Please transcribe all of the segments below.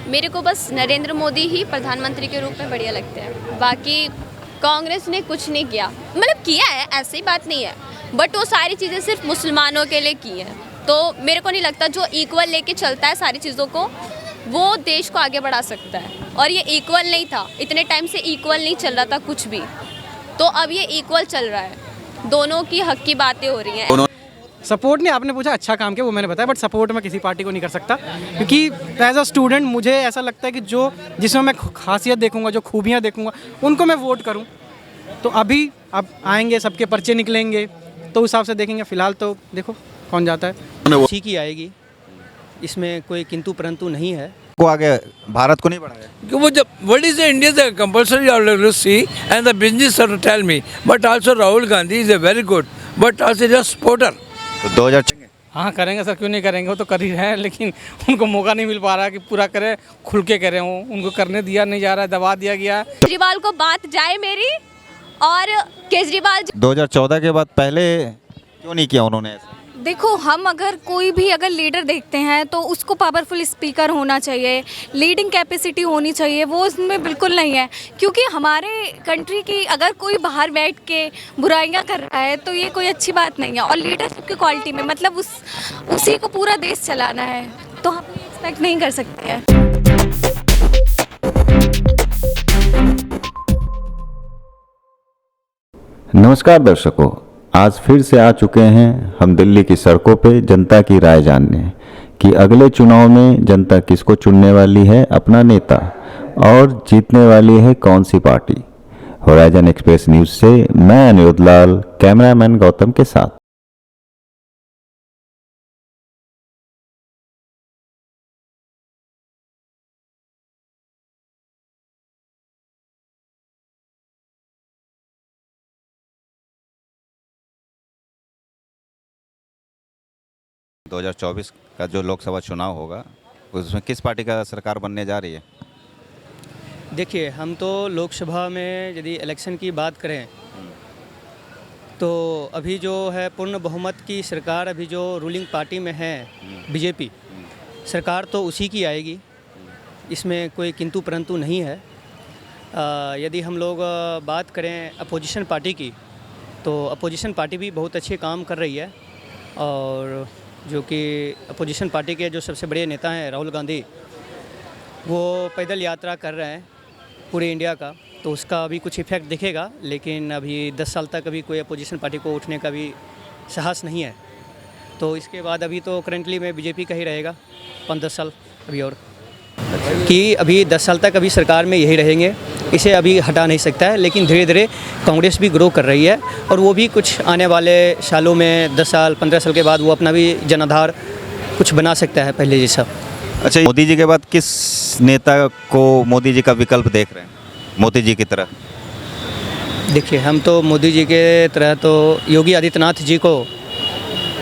मेरे को बस नरेंद्र मोदी ही प्रधानमंत्री के रूप में बढ़िया लगते हैं। बाकी कांग्रेस ने कुछ नहीं किया, मतलब किया है, ऐसी बात नहीं है, बट वो सारी चीज़ें सिर्फ मुसलमानों के लिए की हैं। तो मेरे को नहीं लगता जो इक्वल लेके चलता है सारी चीज़ों को, वो देश को आगे बढ़ा सकता है। और ये इक्वल नहीं था, इतने टाइम से इक्वल नहीं चल रहा था कुछ भी, तो अब ये इक्वल चल रहा है, दोनों की हक की बातें हो रही हैं। सपोर्ट नहीं, आपने पूछा अच्छा काम किया वो मैंने बताया, बट सपोर्ट मैं किसी पार्टी को नहीं कर सकता, क्योंकि एज अ स्टूडेंट मुझे ऐसा लगता है कि जो जिसमें मैं खासियत देखूंगा, जो खूबियां देखूंगा, उनको मैं वोट करूं। तो अब आएंगे, सबके पर्चे निकलेंगे, तो उस हिसाब से देखेंगे। फिलहाल तो देखो कौन जाता है। ठीक ही आएगी, इसमें कोई किंतु परंतु नहीं है। को आगे भारत को नहीं बढ़ाया। वो जब what is the India compulsory to see and the business tell me, but also Rahul Gandhi is a very good, but also just supporter. तो 2000 हाँ करेंगे सर, क्यों नहीं करेंगे, वो तो कर ही रहे हैं, लेकिन उनको मौका नहीं मिल पा रहा कि पूरा करें, खुल के करें। वो उनको करने दिया नहीं जा रहा है, दबा दिया गया। केजरीवाल को बात जाए मेरी, और केजरीवाल 2014 के बाद पहले क्यों नहीं किया उन्होंने ऐसा? देखो, हम अगर कोई भी अगर लीडर देखते हैं तो उसको पावरफुल स्पीकर होना चाहिए, लीडिंग कैपेसिटी होनी चाहिए, वो उसमें बिल्कुल नहीं है। क्योंकि हमारे कंट्री की अगर कोई बाहर बैठ के बुराइयां कर रहा है तो ये कोई अच्छी बात नहीं है। और लीडरशिप की क्वालिटी में मतलब उसी को पूरा देश चलाना है, तो हम ये एक्सपेक्ट नहीं कर सकते हैं। नमस्कार दर्शकों, आज फिर से आ चुके हैं हम दिल्ली की सड़कों पे जनता की राय जानने कि अगले चुनाव में जनता किसको चुनने वाली है अपना नेता, और जीतने वाली है कौन सी पार्टी। होराइजन एक्सप्रेस न्यूज़ से मैं अनिरुद्ध लाल, कैमरामैन गौतम के साथ। है 2024 का जो लोकसभा चुनाव होगा उसमें किस पार्टी का सरकार बनने जा रही है? देखिए, हम तो लोकसभा में यदि इलेक्शन की बात करें तो अभी जो है पूर्ण बहुमत की सरकार, अभी जो रूलिंग पार्टी में है बीजेपी सरकार, तो उसी की आएगी, इसमें कोई किंतु परंतु नहीं है। यदि हम लोग बात करें अपोजिशन पार्टी की, तो अपोजिशन पार्टी भी बहुत अच्छे काम कर रही है। और जो कि अपोजिशन पार्टी के जो सबसे बड़े नेता हैं राहुल गांधी, वो पैदल यात्रा कर रहे हैं पूरे इंडिया का, तो उसका अभी कुछ इफेक्ट दिखेगा। लेकिन अभी 10 साल तक अभी कोई अपोजिशन पार्टी को उठने का भी साहस नहीं है। तो इसके बाद अभी तो करंटली में बीजेपी का ही रहेगा 5-10 साल अभी, और कि अभी 10 साल तक अभी सरकार में यही रहेंगे, इसे अभी हटा नहीं सकता है। लेकिन धीरे धीरे कांग्रेस भी ग्रो कर रही है, और वो भी कुछ आने वाले सालों में 10 साल 15 साल के बाद वो अपना भी जनाधार कुछ बना सकता है पहले जैसा। अच्छा, मोदी जी के बाद किस नेता को मोदी जी का विकल्प देख रहे हैं, मोदी जी की तरह? देखिए, हम तो मोदी जी के तरह तो योगी आदित्यनाथ जी को,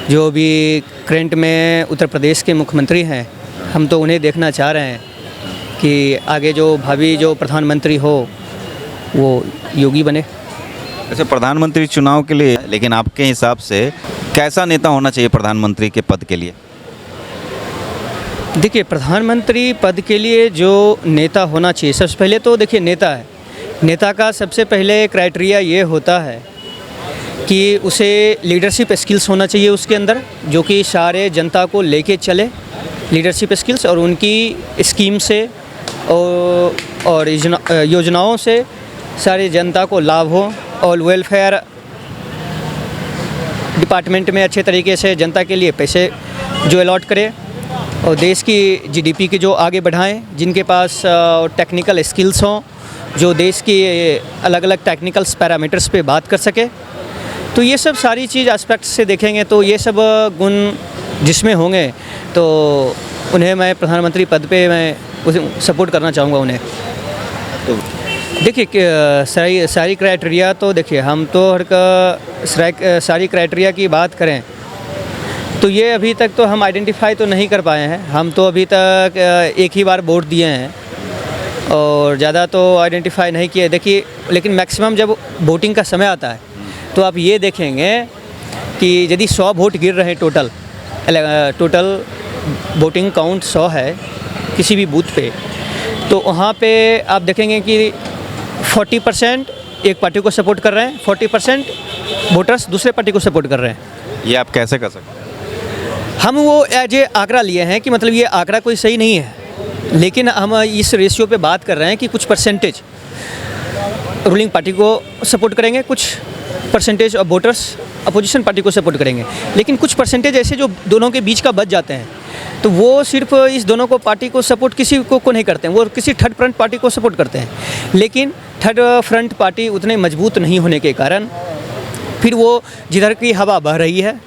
जो भी करंट में उत्तर प्रदेश के मुख्यमंत्री हैं, हम तो उन्हें देखना चाह रहे हैं कि आगे जो भावी जो प्रधानमंत्री हो वो योगी बने। अच्छा, प्रधानमंत्री चुनाव के लिए लेकिन आपके हिसाब से कैसा नेता होना चाहिए प्रधानमंत्री के पद के लिए? देखिए, प्रधानमंत्री पद के लिए जो नेता होना चाहिए, सबसे पहले तो देखिए नेता है, नेता का सबसे पहले क्राइटेरिया ये होता है कि उसे लीडरशिप स्किल्स होना चाहिए उसके अंदर, जो कि सारे जनता को लेके चले, लीडरशिप स्किल्स, और उनकी स्कीम से और योजनाओं से सारी जनता को लाभ हो, और वेलफेयर डिपार्टमेंट में अच्छे तरीके से जनता के लिए पैसे जो अलॉट करे, और देश की जीडीपी की जो आगे बढ़ाएं, जिनके पास टेक्निकल स्किल्स हों, जो देश की अलग अलग टेक्निकल पैरामीटर्स पे बात कर सके। तो ये सब सारी चीज़ एस्पेक्ट से देखेंगे तो ये सब गुण जिसमें होंगे तो उन्हें मैं प्रधानमंत्री पद पे मैं उसे सपोर्ट करना चाहूँगा उन्हें। तो देखिए, सारी क्राइटेरिया तो देखिए, हम तो सारी क्राइटेरिया की बात करें तो ये अभी तक तो हम आइडेंटिफाई तो नहीं कर पाए हैं। हम तो अभी तक एक ही बार वोट दिए हैं और ज़्यादा तो आइडेंटिफाई नहीं किए। देखिए, लेकिन मैक्सिमम जब वोटिंग का समय आता है तो आप ये देखेंगे कि यदि 100 वोट गिर रहे हैं, टोटल वोटिंग काउंट 100 है, किसी भी बूथ पे, तो वहाँ पे आप देखेंगे कि 40% एक पार्टी को सपोर्ट कर रहे हैं, 40% वोटर्स दूसरे पार्टी को सपोर्ट कर रहे हैं। ये आप कैसे कर सकते हैं? हम वो एज ए आंकड़ा लिए हैं कि मतलब ये आंकड़ा कोई सही नहीं है, लेकिन हम इस रेशियो पे बात कर रहे हैं कि कुछ परसेंटेज रूलिंग पार्टी को सपोर्ट करेंगे, कुछ percentage of voters opposition party को सपोर्ट करेंगे, लेकिन कुछ परसेंटेज ऐसे जो दोनों के बीच का बच जाते हैं, तो वो सिर्फ इस दोनों को पार्टी को सपोर्ट किसी को नहीं करते हैं, वो किसी थर्ड फ्रंट पार्टी को सपोर्ट करते हैं। लेकिन थर्ड फ्रंट पार्टी उतने मजबूत नहीं होने के कारण फिर वो जिधर की हवा बह रही है,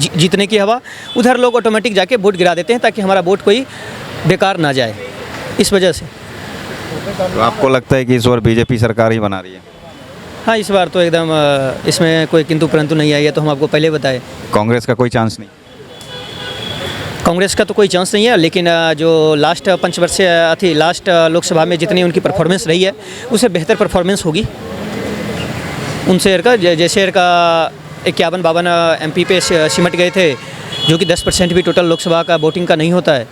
जीतने की हवा, उधर लोग ऑटोमेटिक जाके वोट गिरा देते हैं ताकि हमारा वोट कोई बेकार ना जाए, इस वजह से। तो आपको लगता है कि इस बार बीजेपी सरकार ही बना रही है? हाँ, इस बार तो एकदम इसमें कोई किंतु परंतु नहीं आई है, तो हम आपको पहले बताए। कांग्रेस का कोई चांस नहीं? कांग्रेस का तो कोई चांस नहीं है, लेकिन जो लास्ट पंचवर्षीय थी, लास्ट लोकसभा में जितनी उनकी परफॉर्मेंस रही है, उससे बेहतर परफॉर्मेंस होगी उन शेयर का। जैसे शेयर का 51-52 MP पे सिमट गए थे, जो कि 10% भी टोटल लोकसभा का वोटिंग का नहीं होता है,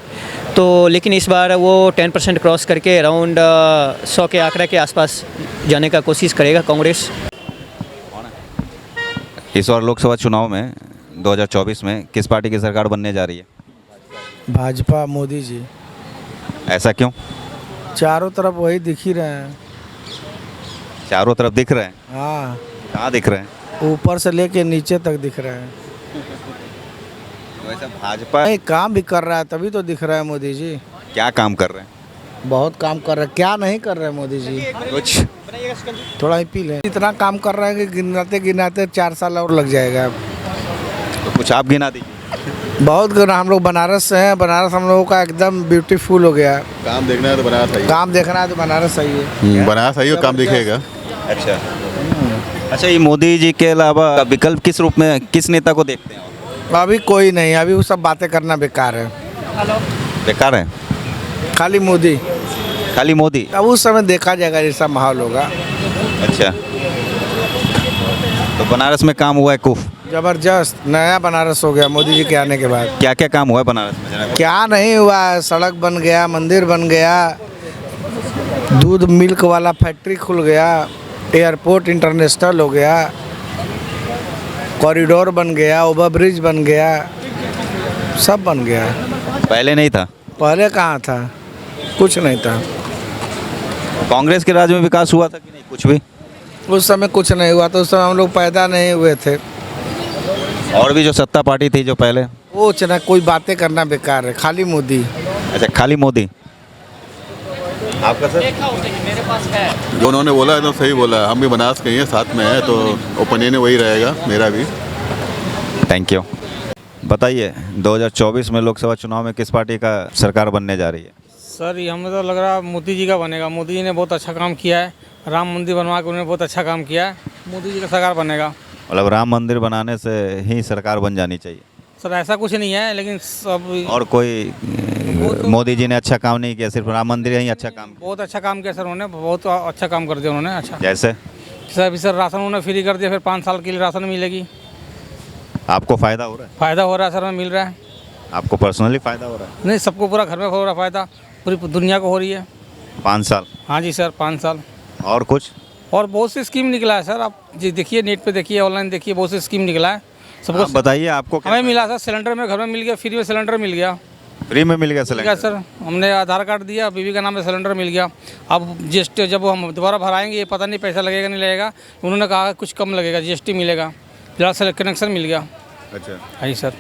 तो लेकिन इस बार वो 10% क्रॉस करके अराउंड 100 के आंकड़े के आसपास जाने का कोशिश करेगा कांग्रेस। इस बार लोकसभा चुनाव में 2024 में किस पार्टी की सरकार बनने जा रही है? भाजपा, मोदी जी। ऐसा क्यों? चारों तरफ वही दिख ही रहे हैं। चारों तरफ दिख रहे हैं? हाँ, कहाँ दिख रहे हैं? ऊपर से लेके नीचे तक दिख रहे हैं। वैसे भाजपा नहीं, काम भी कर रहा है तभी तो दिख रहा है मोदी जी। क्या काम कर रहे हैं? बहुत काम कर रहे हैं। क्या नहीं कर रहे हैं मोदी जी? कुछ थोड़ा ही पी लें। इतना काम कर रहे हैं कि गिनाते गिनाते 4 साल और लग जाएगा। तो कुछ आप गिना दीजिए। बहुत गुना। हम लोग बनारस से हैं, बनारस हम लोगों का एकदम ब्यूटीफुल हो गया। काम देखना है तो बनारस आइए। काम देखना है तो बनारस सही है। बनारस आइए, काम दिखेगा। अच्छा, ये मोदी जी के अलावा विकल्प किस रूप में, किस नेता को देखते हैं? अभी कोई नहीं, अभी वो सब बातें करना बेकार है। बेकार है? खाली मोदी। खाली मोदी? अब उस समय देखा जाएगा जैसा माहौल होगा। अच्छा, तो बनारस में काम हुआ है खूब? जबरदस्त नया बनारस हो गया मोदी जी के आने के बाद। क्या क्या काम हुआ है बनारस में? क्या नहीं हुआ है? सड़क बन गया, मंदिर बन गया, दूध मिल्क वाला फैक्ट्री खुल गया, एयरपोर्ट इंटरनेशनल हो गया, कॉरिडोर बन गया, ओवर ब्रिज बन गया, सब बन गया। पहले नहीं था? पहले कहाँ था? कुछ नहीं था। कांग्रेस के राज में विकास हुआ था कि नहीं? कुछ भी? उस समय कुछ नहीं हुआ, तो उस समय हम लोग पैदा नहीं हुए थे। और भी जो सत्ता पार्टी थी जो पहले? वो चना कोई बातें करना बेकार है, खाली मोदी। अच्छा, खाली मोदी। आपका सर? जो उन्होंने बोला एकदम सही बोला। हम भी बनारस के ही हैं, साथ में है, तो ओपिनियन वही रहेगा मेरा भी। Thank you. बताइए, 2024 में लोकसभा चुनाव में किस पार्टी का सरकार बनने जा रही है? सर, ये हमें तो लग रहा है मोदी जी का बनेगा। मोदी जी ने बहुत अच्छा काम किया है, राम मंदिर बनवा के उन्होंने बहुत अच्छा काम किया है। मोदी जी का सरकार बनेगा। मतलब राम मंदिर बनाने से ही सरकार बन जानी चाहिए? सर, ऐसा कुछ नहीं है, लेकिन सब और कोई मोदी जी ने अच्छा काम नहीं किया, सिर्फ राम मंदिर ही अच्छा काम किया? बहुत अच्छा काम किया सर, उन्होंने बहुत अच्छा काम कर दिया उन्होंने। अच्छा, जैसे? सर अभी सर राशन उन्होंने फ्री कर दिया, फिर 5 साल के लिए राशन मिलेगी। आपको फ़ायदा हो रहा है? फ़ायदा हो रहा है सर, हमें मिल रहा है। आपको पर्सनली फ़ायदा हो रहा है? नहीं, सबको पूरा घर में हो रहा है फ़ायदा, पूरी दुनिया को हो रही है। 5 साल? हाँ जी सर, 5 साल। और कुछ? और बहुत सी स्कीम निकला है सर, आप जी देखिए, नेट पे देखिए, ऑनलाइन देखिए, बहुत सी स्कीम निकला है सबको। आप बताइए, आपको क्या हमें मिला सर, सिलेंडर में घर में मिल गया, फ्री में सिलेंडर मिल गया। फ्री में मिल गया ठीक सिलेंडर? है सर, हमने आधार कार्ड दिया, बीवी का नाम में सिलेंडर मिल गया। अब जीएसटी जब हम दोबारा भराएंगे, ये पता नहीं पैसा लगेगा नहीं लगेगा। उन्होंने कहा कुछ कम लगेगा, जीएसटी मिलेगा, फिलहाल से कनेक्शन मिल गया। अच्छा, हाँ जी सर।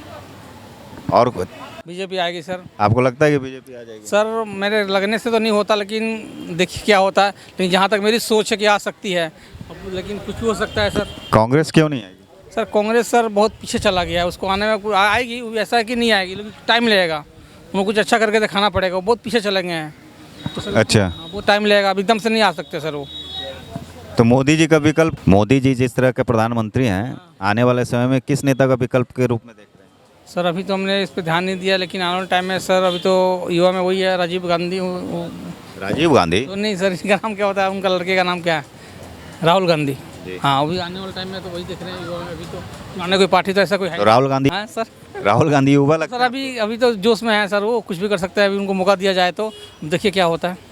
और कुछ? बीजेपी आएगी सर। आपको लगता है कि बीजेपी आ जाएगी? सर, मेरे लगने से तो नहीं होता, लेकिन देखिए क्या होता है। लेकिन जहाँ तक मेरी सोच है कि आ सकती है, लेकिन कुछ भी हो सकता है सर। कांग्रेस क्यों नहीं आएगी? सर, कांग्रेस सर बहुत पीछे चला गया है, उसको आने में आएगी, ऐसा है कि नहीं आएगी, लेकिन टाइम लगेगा। उनको कुछ अच्छा करके दिखाना पड़ेगा, वो बहुत पीछे चले गए हैं, तो सर अच्छा, वो टाइम लगेगा, अब एकदम से नहीं आ सकते सर वो। तो मोदी जी का विकल्प, मोदी जी जिस तरह के प्रधानमंत्री हैं, आने वाले समय में किस नेता का विकल्प के रूप में देख रहे हैं? सर, अभी तो हमने इस पर ध्यान नहीं दिया, लेकिन आने वाले टाइम में सर, अभी तो युवा में वही है, राजीव गांधी। राजीव गांधी? तो नहीं सर, इनका नाम क्या होता है, उनका लड़के का नाम क्या है? राहुल गांधी। हाँ अभी आने वाले टाइम में तो वही देख रहे हैं। अभी तो आने कोई पार्टी तो ऐसा कोई है तो राहुल गांधी हाँ सर। राहुल गांधी युवा लगता सर अभी तो जोश में है सर, वो कुछ भी कर सकता है। अभी उनको मौका दिया जाए तो देखिए क्या होता है।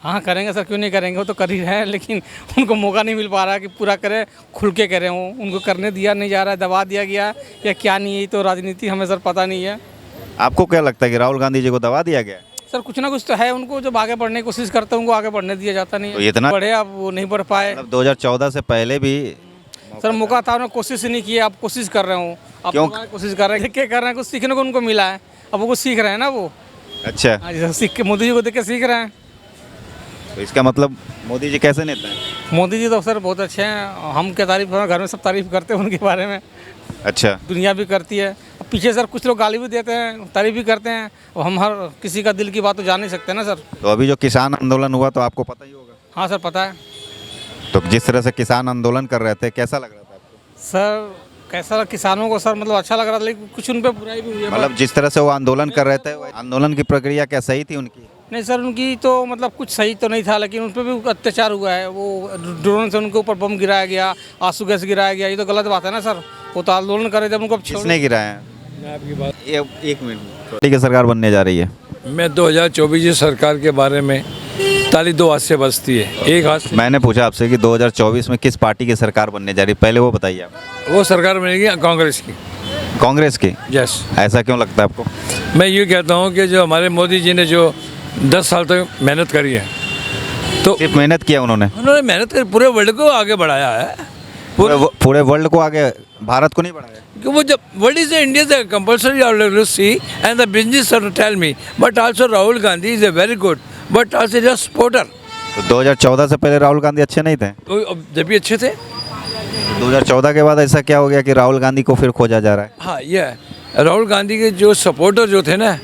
हाँ करेंगे सर, क्यों नहीं करेंगे, वो तो कर ही रहे हैं, लेकिन उनको मौका नहीं मिल पा रहा है कि पूरा करें, खुल के करें। वो उनको करने दिया नहीं जा रहा है, दबा दिया गया या क्या नहीं है, तो राजनीति हमें सर पता नहीं है। आपको क्या लगता है कि राहुल गांधी जी को दबा दिया गया? सर कुछ ना कुछ तो है, उनको जब आगे बढ़ने की कोशिश करते हैं उनको आगे बढ़ने दिया जाता नहीं तो है। इतना बढ़े अब वो नहीं बढ़ पाए। मतलब 2014 से पहले भी सर मौका था, उन्होंने कोशिश ही नहीं की। आप कोशिश कर रहे हो, आप क्यों? कोशिश कर रहे हैं, क्या कर रहे हैं, कुछ सीखने को उनको मिला है, अब वो कुछ सीख रहे हैं ना वो। अच्छा, हाँ जी सर, सीख के मोदी जी को देख के सीख रहे हैं। तो इसका मतलब मोदी जी कैसे नेता हैं? मोदी जी तो सर बहुत अच्छे हैं, हम क्या तारीफ करें, घर में सब तारीफ करते हैं उनके बारे में, अच्छा, दुनिया भी करती है। अब पीछे सर कुछ लोग गाली भी देते हैं, तारीफ भी करते हैं, और हम हर किसी का दिल की बात तो जान नहीं सकते ना सर। तो अभी जो किसान आंदोलन हुआ तो आपको पता ही होगा। हाँ सर पता है। तो जिस तरह से किसान आंदोलन कर रहे थे, कैसा लग रहा था आपको? सर कैसा किसानों को सर मतलब अच्छा लग रहा था, लेकिन कुछ उन पर बुराई भी हुई है। मतलब जिस तरह से वो आंदोलन कर रहे थे, आंदोलन की प्रक्रिया क्या सही थी उनकी? नहीं सर उनकी तो मतलब कुछ सही तो नहीं था, लेकिन उन पर भी अत्याचार हुआ है। वो ड्रोन से उनके ऊपर बम गिराया गया, आंसू गैस गिराया गया, ये तो गलत बात है ना सर। वो तो आंदोलन कर रहे थे, उनको किसने गिराया? एक मिनट, ठीक है, सरकार बनने जा रही है। मैं 2024 की सरकार के बारे में ताली दो हाथ से बजती है, एक हाथ से। मैंने पूछा आपसे कि 2024 में किस पार्टी की सरकार बनने जा रही है, पहले वो बताइए आप। वो सरकार बनेगी कांग्रेस की। कांग्रेस की? यस। ऐसा क्यों लगता है आपको? मैं ये कहता हूँ कि जो हमारे मोदी जी ने जो 10 साल तक मेहनत करी है, तो सिर्फ मेहनत किया उन्होंने मेहनत कर पूरे वर्ल्ड को आगे बढ़ाया है। पूरे वर्ल्ड को आगे, भारत को नहीं बढ़ाया? कि वो जब world is India is compulsory see and the business tell me, but also Rahul Gandhi is a very good, but also just supporter. तो 2014 से पहले राहुल गांधी अच्छे नहीं थे? तो जब भी अच्छे थे। 2014 के बाद ऐसा क्या हो गया कि राहुल गांधी को फिर खोजा जा रहा है? हाँ ये है, राहुल गांधी के जो सपोर्टर जो थे ना,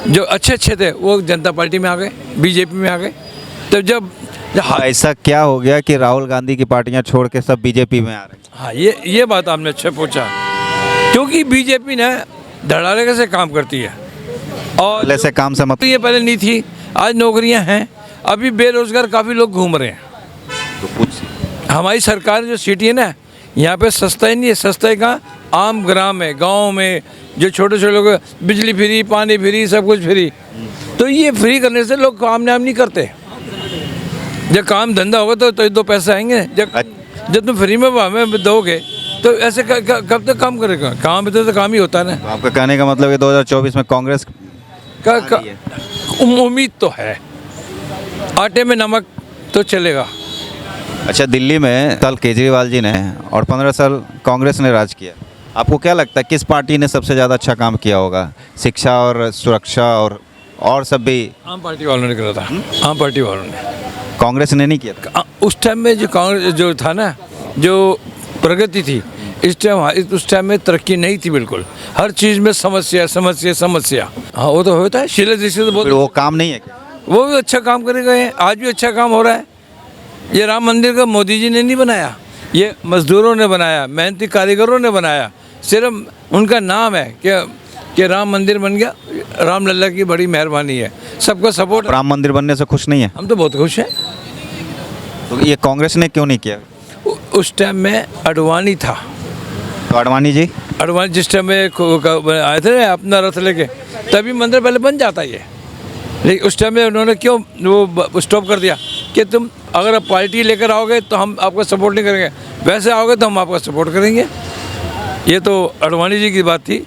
जो अच्छे थे, वो जनता पार्टी में आ गए, बीजेपी में आ गए। तो जब ऐसा क्या हो गया कि राहुल गांधी की पार्टियां छोड़ के सब बीजेपी में आ रहे हैं? हाँ ये बात आपने अच्छा पूछा, क्योंकि बीजेपी ने धड़ाले से काम करती है, और पहले से काम से मतलब ये पहले नहीं थी, आज नौकरियां हैं, अभी बेरोजगार काफ़ी लोग घूम रहे हैं। तो कुछ हमारी सरकार जो सिटी है ना, यहाँ पे सस्ता ही नहीं है। सस्ता ही कहाँ, आम ग्राम में, गांव में जो छोटे छोटे लोग, बिजली फ्री, पानी फ्री, सब कुछ फ्री। तो ये फ्री करने से लोग काम नाम नहीं करते। जब काम धंधा होगा तो दो पैसे आएंगे। जब तुम फ्री में हमें दोगे तो ऐसे कब तक काम करेगा? काम में तो काम ही होता है ना। तो आपका कहने का मतलब है 2024 में कांग्रेस उम्मीद तो है, आटे में नमक तो चलेगा। अच्छा, दिल्ली में कल केजरीवाल जी ने और 15 साल कांग्रेस ने राज किया, आपको क्या लगता है किस पार्टी ने सबसे ज़्यादा अच्छा काम किया होगा? शिक्षा और सुरक्षा और सब भी आम पार्टी वालों ने करा था। आम पार्टी वालों ने, कांग्रेस ने नहीं किया था। उस टाइम में जो कांग्रेस जो था ना, जो प्रगति थी, उस टाइम में तरक्की नहीं थी बिल्कुल। हर चीज़ में समस्या समस्या समस्या। हाँ वो तो होता है, शीला दीक्षित तो बहुत, वो काम नहीं है क्या? वो भी अच्छा काम करे गए हैं, आज भी अच्छा काम हो रहा है। ये राम मंदिर का मोदी जी ने नहीं बनाया, ये मजदूरों ने बनाया, मेहनती कारीगरों ने बनाया। सिर्फ उनका नाम है कि राम मंदिर बन गया, राम लल्ला की बड़ी मेहरबानी है, सबका सपोर्ट। राम मंदिर बनने से खुश नहीं है? हम तो बहुत खुश हैं। तो ये कांग्रेस ने क्यों नहीं किया? उस टाइम में अडवाणी था। तो अडवाणी जी, अडवाणी जिस टाइम में आए थे ना अपना रथ लेके, तभी मंदिर पहले बन जाता ये। लेकिन उस टाइम में उन्होंने क्यों वो स्टॉप कर दिया कि तुम अगर आप पार्टी लेकर आओगे तो हम आपका सपोर्ट नहीं करेंगे, वैसे आओगे तो हम आपका सपोर्ट करेंगे। ये तो अडवाणी जी की बात थी।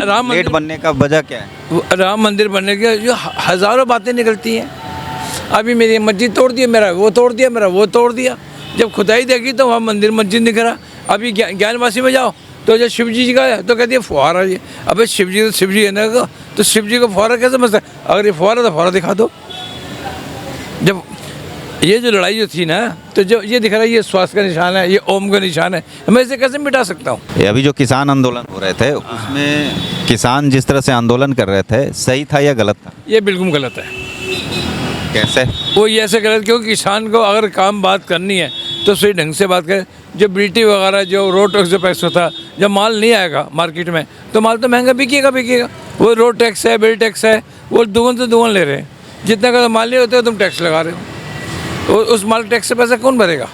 राम लेट बनने का वजह क्या है? राम मंदिर बनने के जो हज़ारों बातें निकलती हैं। अभी मेरी मस्जिद तोड़ दिया, मेरा वो तोड़ दिया, मेरा वो तोड़ दिया। जब खुदाई देखी तो वहाँ मंदिर मस्जिद दिख रहा। अभी ज्ञानवासी में जाओ तो जब शिव जी का है तो कहती है फुहारा जी। अबे शिव जी है ना, तो शिव जी को फुहारा कैसे समझता है? अगर ये फुहारा तो फुहारा दिखा दो। जब ये जो लड़ाई जो थी ना, तो जो ये दिख रहा है, ये स्वास्थ्य का निशान है, ये ओम का निशान है, मैं इसे कैसे मिटा सकता हूँ? अभी जो किसान आंदोलन हो रहे थे, उसमें किसान जिस तरह से आंदोलन कर रहे थे, सही था या गलत था? ये बिल्कुल गलत है। कैसे? वो ये ऐसे गलत, क्योंकि किसान को अगर काम बात करनी है तो सही ढंग से बात करें। जो बीटी वगैरह, जो रोड टैक्स जो पैसा होता, जब माल नहीं आएगा मार्केट में तो माल तो महंगा बिकेगा। वो रोड टैक्स है, बिल टैक्स है, वो दुगुन से दुगुन ले रहे हैं। जितना का माल नहीं होता है तुम टैक्स लगा रहे हो, उस माल टैक्स से पैसा कौन भरेगा?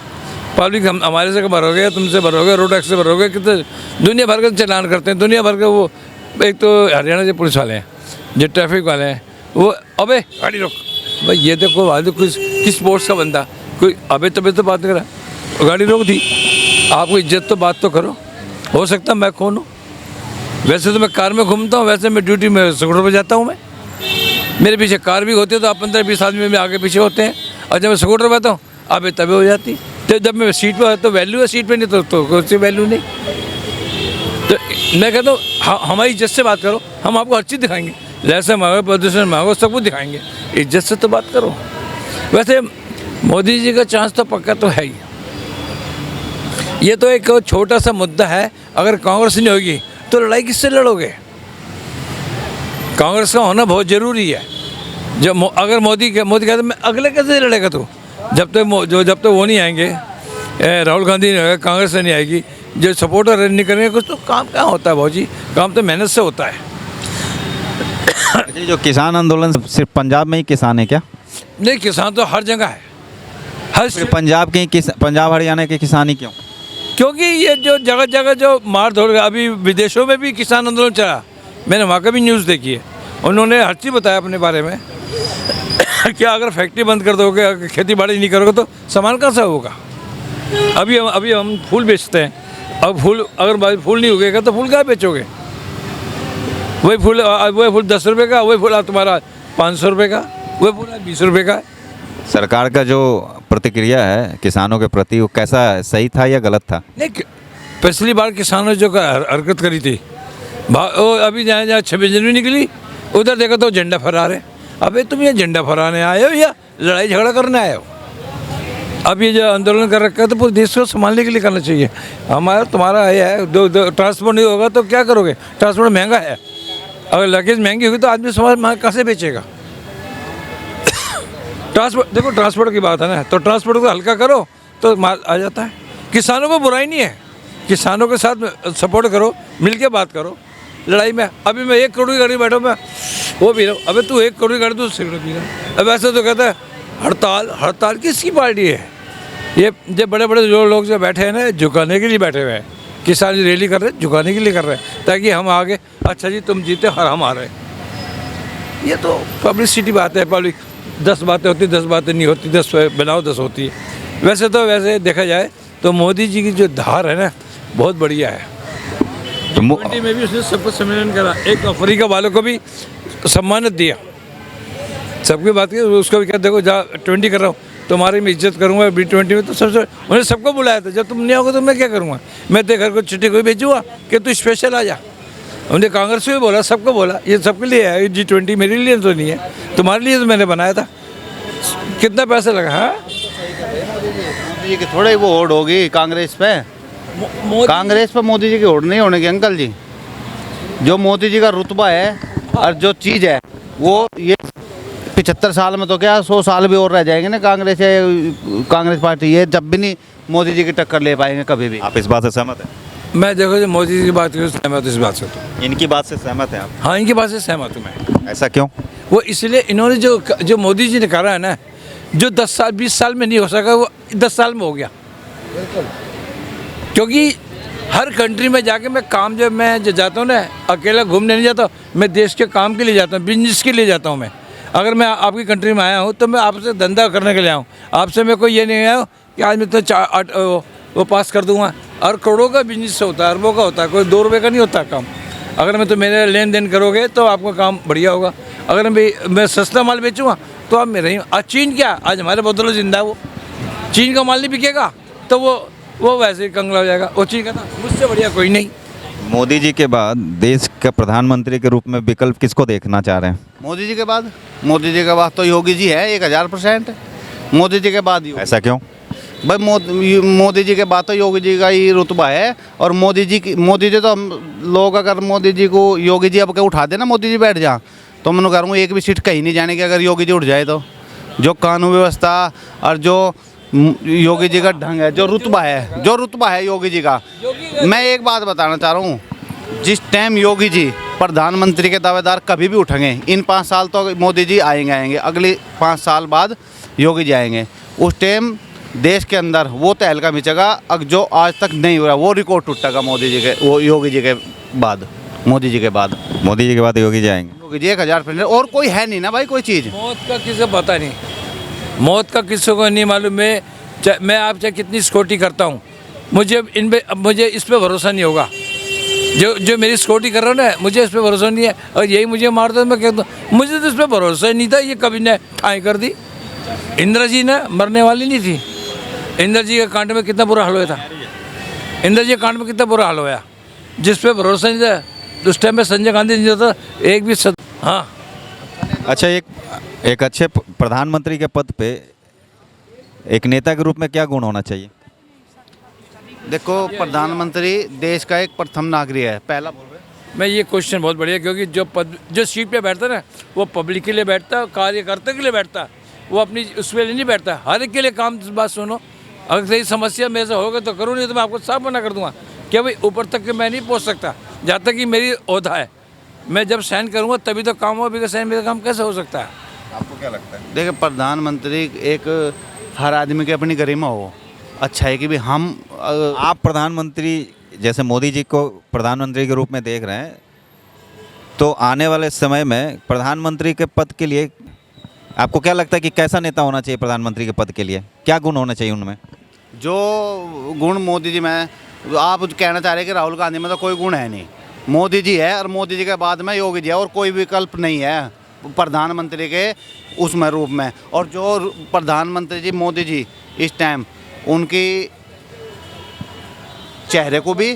पब्लिक हम हमारे से भरोगे, तुमसे भरोगे, रोड टैक्स से भरोगे, कितने दुनिया भर के चालान करते हैं, दुनिया भर के। वो एक तो हरियाणा के पुलिस वाले हैं, जो ट्रैफिक वाले हैं, वो अबे गाड़ी रोक, भाई ये देखो वाले किस स्पोर्ट्स का बंदा, कोई अबे तबे तो बात नहीं करा, गाड़ी रोक दी। आपको इज्जत तो बात तो करो। हो सकता मैं कौन हूँ? वैसे तो मैं कार में घूमता हूँ, वैसे मैं ड्यूटी में स्कूटर पर जाता हूँ। मैं मेरे पीछे कार भी होती है तो आप 15-20 आदमी में आगे पीछे होते हैं, और जब मैं स्कूटर पर आता हूँ अबे तबे हो जाती। तो जब मैं सीट पर तो वैल्यू है, सीट पे नहीं तो कोई वैल्यू नहीं। तो मैं कहता हूँ हमारी इज्जत से बात करो, हम आपको हर चीज़ दिखाएंगे, जैसे मांगो, प्रदूषण मांगो, सब कुछ दिखाएंगे। इज्जत से तो बात करो। वैसे मोदी जी का चांस तो पक्का तो है ही। ये तो एक छोटा सा मुद्दा है, अगर कांग्रेस नहीं होगी तो लड़ाई किससे लड़ोगे? कांग्रेस का होना बहुत ज़रूरी है। जब अगर मोदी कहते मैं अगले कैसे लड़ेगा तू? जब तक वो नहीं आएंगे, राहुल गांधी नहीं आएगा, कांग्रेस से नहीं आएगी, जो सपोर्टर नहीं करेंगे कुछ, तो काम कहाँ होता है भाऊ जी? काम तो मेहनत से होता है। जो किसान आंदोलन सिर्फ पंजाब में ही किसान है क्या? नहीं, किसान तो हर जगह है, हर पंजाब हरियाणा के किसान ही क्यों? क्योंकि ये जो जगह जगह जो मार धोड़, अभी विदेशों में भी किसान आंदोलन चला, मैंने वहाँ का भी न्यूज़ देखी है। उन्होंने हर चीज़ बताया अपने बारे में। क्या अगर फैक्ट्री बंद कर दोगे, अगर खेती बाड़ी नहीं करोगे तो सामान कहाँ से होगा? अभी हम फूल बेचते हैं, अब फूल अगर फूल नहीं उगेगा तो फूल क्या बेचोगे? वही फूल 10 रुपये का, वही फूल तुम्हारा 500 रुपये का, वही फूल 20 रुपये का। सरकार का जो प्रतिक्रिया है किसानों के प्रति, वो कैसा, सही था या गलत था? नहीं, पिछली बार किसानों जो हरकत करी थी, अभी जहाँ 26 जनवरी निकली, उधर देखो तो झंडा फहरा रहे। अबे तुम ये झंडा फहराने आए हो या लड़ाई झगड़ा करने आए हो? अब ये जो आंदोलन कर रखा है तो पूरे देश को संभालने के लिए करना चाहिए। हमारा तुम्हारा ये है, ट्रांसपोर्ट नहीं होगा तो क्या करोगे? ट्रांसपोर्ट महंगा है, अगर लगेज महंगी होगी तो आदमी सामान कैसे बेचेगा? ट्रांसपोर्ट देखो, ट्रांसपोर्ट की बात है ना, तो ट्रांसपोर्ट को हल्का करो तो माल आ जाता है। किसानों को बुराई नहीं है, किसानों के साथ सपोर्ट करो, मिलके बात करो। लड़ाई में अभी मैं 1 करोड़ की गाड़ी बैठा, मैं वो पी रहा हूँ, अबे तू 1 करोड़ की गाड़ी तू सिगरेट पी रहा है। अब ऐसे तो कहता है हड़ताल किसकी पार्टी है? ये जो बड़े बड़े जो लोग जो बैठे हैं ना, झुकाने के लिए बैठे हुए हैं। किसान जी रैली कर रहे हैं, झुकाने के लिए कर रहे हैं, ताकि हम आगे, अच्छा जी तुम जीते और हम आ रहे हैं। ये तो पब्लिसिटी बात है। पब्लिक 10 बातें होती, 10 बातें नहीं होती, 10 बनाओ 10 होती है। वैसे देखा जाए तो मोदी जी की जो धार है ना, बहुत बढ़िया है। तो G20 में भी उसने शपथ सम्मेलन करा, एक अफ्रीका वालों को भी सम्मानित दिया, सबकी बात की। उसको भी क्या, देखो जा 20 कर रहा हूँ, तुम्हारी मैं इज्जत करूँगा। B20 में तो उन्हें सबको बुलाया था। जब तुम नहीं आओगे तो मैं क्या करूँगा? मैं तेरे घर को चिट्ठी कोई भेजूँगा कि तू स्पेशल आ जा? उन्होंने कांग्रेस को भी बोला, सबको बोला, ये सबके लिए है। G20 मेरे लिए तो नहीं है, तुम्हारे लिए तो मैंने बनाया था। कितना पैसा लगा? हाँ, मोदी जी की थोड़ी वो होड़ होगी कांग्रेस पे। कांग्रेस पे मोदी जी की होड़ नहीं होने की अंकल जी। जो मोदी जी का रुतबा है और जो चीज़ है वो, ये 75 साल में तो क्या 100 साल भी और रह जाएंगे ना कांग्रेस पार्टी। ये जब भी नहीं मोदी जी की टक्कर ले पाएंगे कभी भी। आप इस बात से सहमत हैं? मैं देखो जो मोदी जी की बात करूँ सहमत, इस बात से तो। इनकी बात से सहमत हैं आप? हाँ, इनकी बात से सहमत हूँ मैं। ऐसा क्यों? वो इसलिए, इन्होंने जो मोदी जी ने करा है ना, जो 10 साल 20 साल में नहीं हो सका, वो 10 साल में हो गया। क्योंकि हर कंट्री में जाके मैं काम, जब मैं जाता हूँ ना, अकेला घूमने नहीं जाता, मैं देश के काम के लिए जाता हूँ, बिजनेस के लिए जाता हूँ। मैं अगर मैं आपकी कंट्री में आया हूँ तो मैं आपसे धंधा करने के लिए आऊँ। आपसे मैं कोई ये नहीं आया हूँ कि आज मैं तो वो पास कर दूँगा। और करोड़ों का बिजनेस होता है, अरबों का होता है, कोई 2 रुपये का नहीं होता काम। अगर मैं तो मेरे लेन देन करोगे तो आपका काम बढ़िया होगा। अगर मैं सस्ता माल बेचूँगा तो आप मेरे ही। आज चीन क्या, आज हमारे बदलो जिंदा, वो चीन का माल नहीं बिकेगा तो वो वैसे ही कंगला हो जाएगा। वो चीन का था, मुझसे बढ़िया कोई नहीं। मोदी जी के बाद देश का प्रधानमंत्री के रूप में विकल्प किसको देखना चाह रहे हैं? मोदी जी के बाद तो योगी जी है 1000%। मोदी जी के बाद ऐसा क्यों? भाई मोदी जी के बाद तो योगी जी का ही रुतबा है। और मोदी जी तो हम लोग, अगर मोदी जी को योगी जी अब के उठा देना, मोदी जी बैठ जा, तो मैं करूँगा एक भी सीट कहीं नहीं जाने की। अगर योगी जी उठ जाए तो जो कानून व्यवस्था और जो योगी जी का ढंग है, जो रुतबा है योगी जी का। मैं एक बात बताना चाह रहा हूँ, जिस टाइम योगी जी प्रधानमंत्री के दावेदार कभी भी उठेंगे, इन 5 साल तो मोदी जी आएंगे, अगले 5 साल बाद योगी जी आएंगे। उस टाइम देश के अंदर वो तहलका मचेगा जो आज तक नहीं हुआ, वो रिकॉर्ड टूटेगा मोदी जी के, वो योगी जी के बाद, मोदी जी के बाद। मोदी जी के बाद योगी जी आएंगे। योगी जी 1000%, और कोई है नहीं ना भाई कोई चीज़। मौत का किसी को पता नहीं, मौत का किसी को नहीं मालूम। मैं आपसे कितनी सिक्योरिटी करता हूँ, मुझे इस पे भरोसा नहीं होगा। जो मेरी सिक्योरिटी कर रहा है ना, मुझे इस पे भरोसा नहीं है, और यही मुझे मार दो मैं कह दूँ मुझे तो इस पर भरोसा ही नहीं था। ये कभी ने ठाई कर दी। इंदिरा जी ना मरने वाली नहीं थी। इंदिरा जी के कांड में कितना बुरा हाल हुआ था, इंदिरा जी के कांड में कितना बुरा हाल हुआ, जिस पे भरोसा नहीं था उस टाइम में संजय गांधी नहीं था एक भी हाँ। अच्छा, एक अच्छे प्रधानमंत्री के पद पे एक नेता के रूप में क्या गुण होना चाहिए? देखो, प्रधानमंत्री देश का एक प्रथम नागरिक है, पहला बोल रहे। मैं ये क्वेश्चन बहुत बढ़िया, क्योंकि जो सीट पे बैठता है ना, वो पब्लिक के लिए बैठता है, कार्यकर्ता के लिए बैठता है, वो अपनी उसके लिए नहीं बैठता, हर एक के लिए काम। बात सुनो, अगर सही समस्या मेरे से होगा तो करूँ, नहीं तो मैं आपको साफ मना कर दूंगा कि भाई ऊपर तक के मैं नहीं पहुँच सकता जहाँ तक कि मेरी ओहदा है। मैं जब साइन करूँगा तभी तो काम हो, बिना साइन मेरा काम कैसे हो सकता है? आपको क्या लगता है? देखिए, प्रधानमंत्री एक हर आदमी की अपनी गरिमा हो। अच्छा है कि भी हम आप प्रधानमंत्री जैसे मोदी जी को प्रधानमंत्री के रूप में देख रहे हैं, तो आने वाले समय में प्रधानमंत्री के पद के लिए आपको क्या लगता है कि कैसा नेता होना चाहिए प्रधानमंत्री के पद के लिए? क्या गुण होने चाहिए उनमें? जो गुण मोदी जी में, आप कहना चाह रहे हैं कि राहुल गांधी में तो कोई गुण है नहीं, मोदी जी है, और मोदी जी के बाद में योगी जी है, और कोई विकल्प नहीं है प्रधानमंत्री के उसमें रूप में। और जो प्रधानमंत्री जी मोदी जी इस टाइम, उनकी चेहरे को भी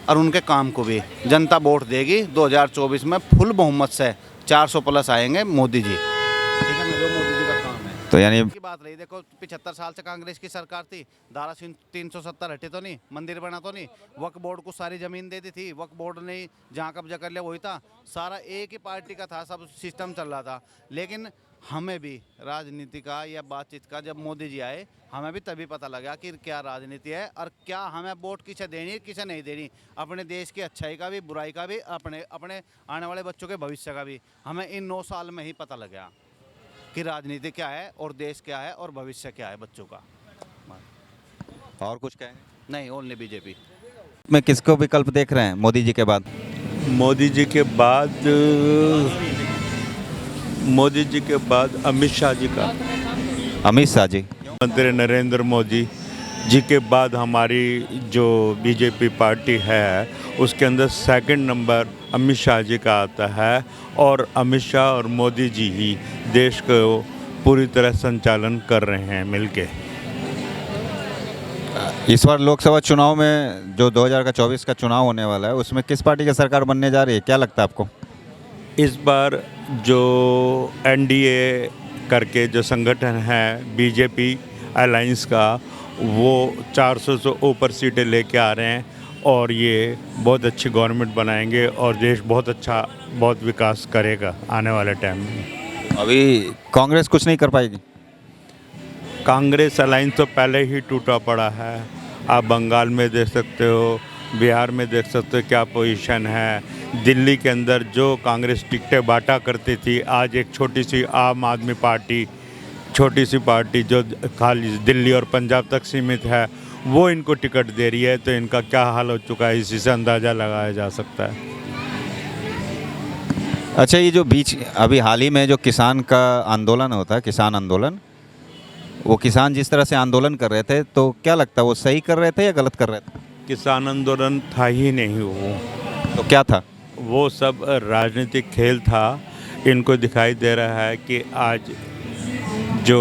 और उनके काम को भी जनता वोट देगी। 2024 में फुल बहुमत से 400 प्लस आएंगे मोदी जी। ठीक है ना, जो मोदी जी का काम है। तो यानी की बात रही, देखो 75 साल से कांग्रेस की सरकार थी, धारा 370 हटे तो नहीं, मंदिर बना तो नहीं, वक्फ बोर्ड को सारी जमीन दे दी थी, वक्फ बोर्ड ने जहाँ कब्जा कर लिया वही था, सारा एक ही पार्टी का था, सब सिस्टम चल रहा था। लेकिन हमें भी राजनीति का या बातचीत का जब मोदी जी आए, हमें भी तभी पता लगा कि क्या राजनीति है और क्या हमें वोट किसे देनी किसे नहीं देनी। अपने देश की अच्छाई का भी, बुराई का भी, अपने आने वाले बच्चों के भविष्य का भी हमें इन 9 साल में ही पता लगा कि राजनीति क्या है और देश क्या है और भविष्य क्या है बच्चों का। और कुछ कहेंगे? नहीं, ओनली बीजेपी में किसको विकल्प देख रहे हैं मोदी जी के बाद? मोदी जी के बाद अमित शाह जी का। अमित शाह जी, मंत्री नरेंद्र मोदी जी के बाद हमारी जो बीजेपी पार्टी है उसके अंदर सेकंड नंबर अमित शाह जी का आता है, और अमित शाह और मोदी जी ही देश को पूरी तरह संचालन कर रहे हैं मिलके। इस बार लोकसभा चुनाव में जो 2024 का चुनाव होने वाला है, उसमें किस पार्टी की सरकार बनने जा रही है, क्या लगता है आपको? इस बार जो एनडीए करके जो संगठन है बीजेपी अलायंस का, वो 400 से ऊपर सीटें लेके आ रहे हैं, और ये बहुत अच्छी गवर्नमेंट बनाएंगे और देश बहुत विकास करेगा आने वाले टाइम में। अभी कांग्रेस कुछ नहीं कर पाएगी? कांग्रेस अलायंस तो पहले ही टूटा पड़ा है। आप बंगाल में देख सकते हो, बिहार में देख सकते हो क्या पोजीशन है। दिल्ली के अंदर जो कांग्रेस टिकटें बांटा करती थी, आज एक छोटी सी आम आदमी पार्टी, छोटी सी पार्टी जो खाली दिल्ली और पंजाब तक सीमित है, वो इनको टिकट दे रही है। तो इनका क्या हाल हो चुका है, इसी से अंदाज़ा लगाया जा सकता है। अच्छा, ये जो अभी हाल ही में जो किसान का आंदोलन होता है, किसान आंदोलन, वो किसान जिस तरह से आंदोलन कर रहे थे, तो क्या लगता है वो सही कर रहे थे या गलत कर रहे थे? किसान आंदोलन था ही नहीं वो। तो क्या था? वो सब राजनीतिक खेल था। इनको दिखाई दे रहा है कि आज जो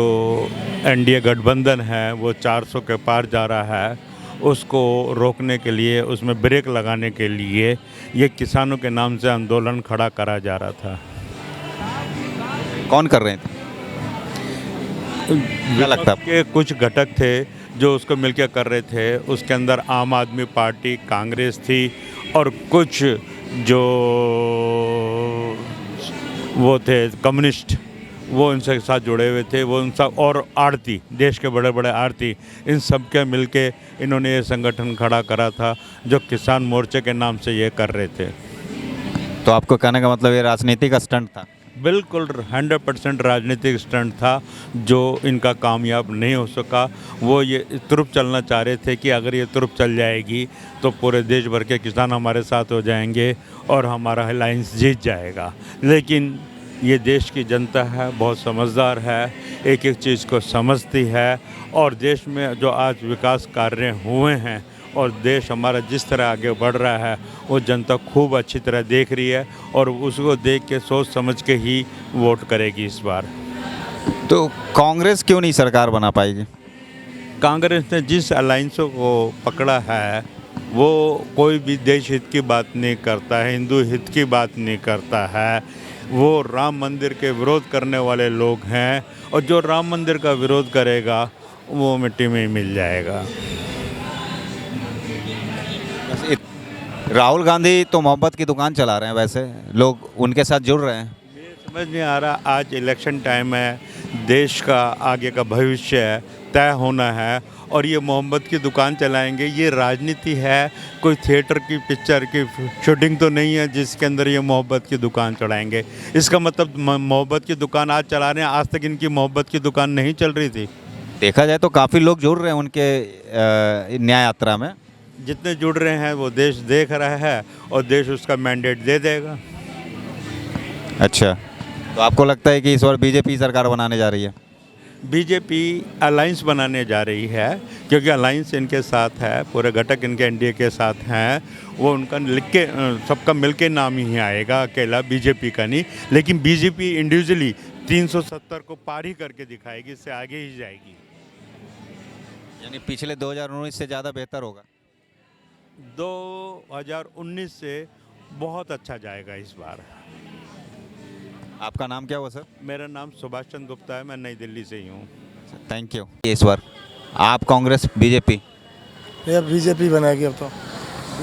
एनडीए गठबंधन है वो 400 के पार जा रहा है, उसको रोकने के लिए, उसमें ब्रेक लगाने के लिए ये किसानों के नाम से आंदोलन खड़ा करा जा रहा था। कौन कर रहे थे? क्या लगता है? के कुछ घटक थे जो उसको मिलकर कर रहे थे। उसके अंदर आम आदमी पार्टी, कांग्रेस थी, और कुछ जो वो थे कम्युनिस्ट, वो इनसे साथ जुड़े हुए थे। वो उन सब, और आड़ती, देश के बड़े बड़े आड़ती, इन सब के मिलके इन्होंने ये संगठन खड़ा करा था जो किसान मोर्चे के नाम से ये कर रहे थे। तो आपको कहने का मतलब ये राजनीति का स्टंट था? बिल्कुल 100% राजनीतिक स्टंट था जो इनका कामयाब नहीं हो सका। वो ये तुरुप चलना चाह रहे थे कि अगर ये तुरुप चल जाएगी तो पूरे देश भर के किसान हमारे साथ हो जाएंगे और हमारा अलायंस जीत जाएगा। लेकिन ये देश की जनता है, बहुत समझदार है, एक एक चीज़ को समझती है और देश में जो आज विकास कार्य हुए हैं और देश हमारा जिस तरह आगे बढ़ रहा है वो जनता खूब अच्छी तरह देख रही है और उसको देख के सोच समझ के ही वोट करेगी इस बार। तो कांग्रेस क्यों नहीं सरकार बना पाएगी? कांग्रेस ने जिस अलायंसों को पकड़ा है वो कोई भी देश हित की बात नहीं करता है, हिंदू हित की बात नहीं करता है। वो राम मंदिर के विरोध करने वाले लोग हैं और जो राम मंदिर का विरोध करेगा वो मिट्टी में ही मिल जाएगा। राहुल गांधी तो मोहब्बत की दुकान चला रहे हैं, वैसे लोग उनके साथ जुड़ रहे हैं। समझ नहीं आ रहा, आज इलेक्शन टाइम है, देश का आगे का भविष्य तय होना है और ये मोहब्बत की दुकान चलाएंगे। ये राजनीति है, कोई थिएटर की पिक्चर की शूटिंग तो नहीं है जिसके अंदर ये मोहब्बत की दुकान चलाएंगे। इसका मतलब मोहब्बत की दुकान आज चला रहे हैं, आज तक इनकी मोहब्बत की दुकान नहीं चल रही थी। देखा जाए तो काफ़ी लोग जुड़ रहे हैं उनके न्याय यात्रा में। जितने जुड़ रहे हैं वो देश देख रहा है और देश उसका मैंडेट दे देगा। अच्छा, तो आपको लगता है कि इस बार बीजेपी सरकार बनाने जा रही है? बीजेपी अलायंस बनाने जा रही है क्योंकि अलायंस इनके साथ है, पूरे घटक इनके एनडीए के साथ हैं। वो उनका लिख के सबका मिलके नाम ही आएगा, अकेला बीजेपी का नहीं। लेकिन बीजेपी इंडिविजुअली 370 को पार ही करके दिखाएगी, इससे आगे ही जाएगी। यानी पिछले 2019 से ज़्यादा बेहतर होगा? 2019 से बहुत अच्छा जाएगा इस बार। आपका नाम क्या हुआ सर? मेरा नाम सुभाष चंद्र गुप्ता है, मैं नई दिल्ली से ही हूँ। Thank you. इस बार आप कांग्रेस बीजेपी? ये बीजेपी बनाएगी अब तो।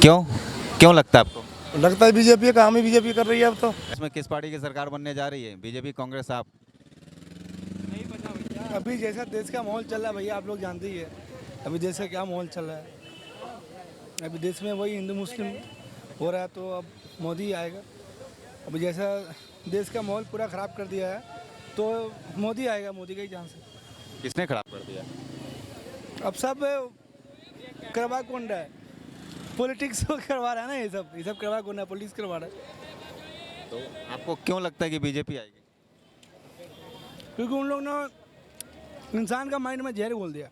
क्यों लगता है आपको? लगता है बीजेपी, काम ही बीजेपी कर रही है अब तो। इसमें किस पार्टी की सरकार बनने जा रही है, बीजेपी कांग्रेस? आप नहीं पता भैया, अभी जैसा देश का माहौल चल रहा है भैया, आप लोग जानते ही है अभी देश का क्या माहौल चल रहा है। अभी देश में वही हिंदू मुस्लिम हो रहा है तो अब मोदी आएगा। अभी जैसा देश का माहौल पूरा ख़राब कर दिया है तो मोदी आएगा, मोदी का ही चांस है। किसने खराब कर दिया? अब सब करवा कौन रहा है, पॉलिटिक्स करवा रहा है ना, ये सब करवा कौन रहा है, पॉलिटिक्स करवा रहा है। तो आपको क्यों लगता है कि बीजेपी आएगी? क्योंकि उन लोग ने इंसान का माइंड में जहर घोल दिया।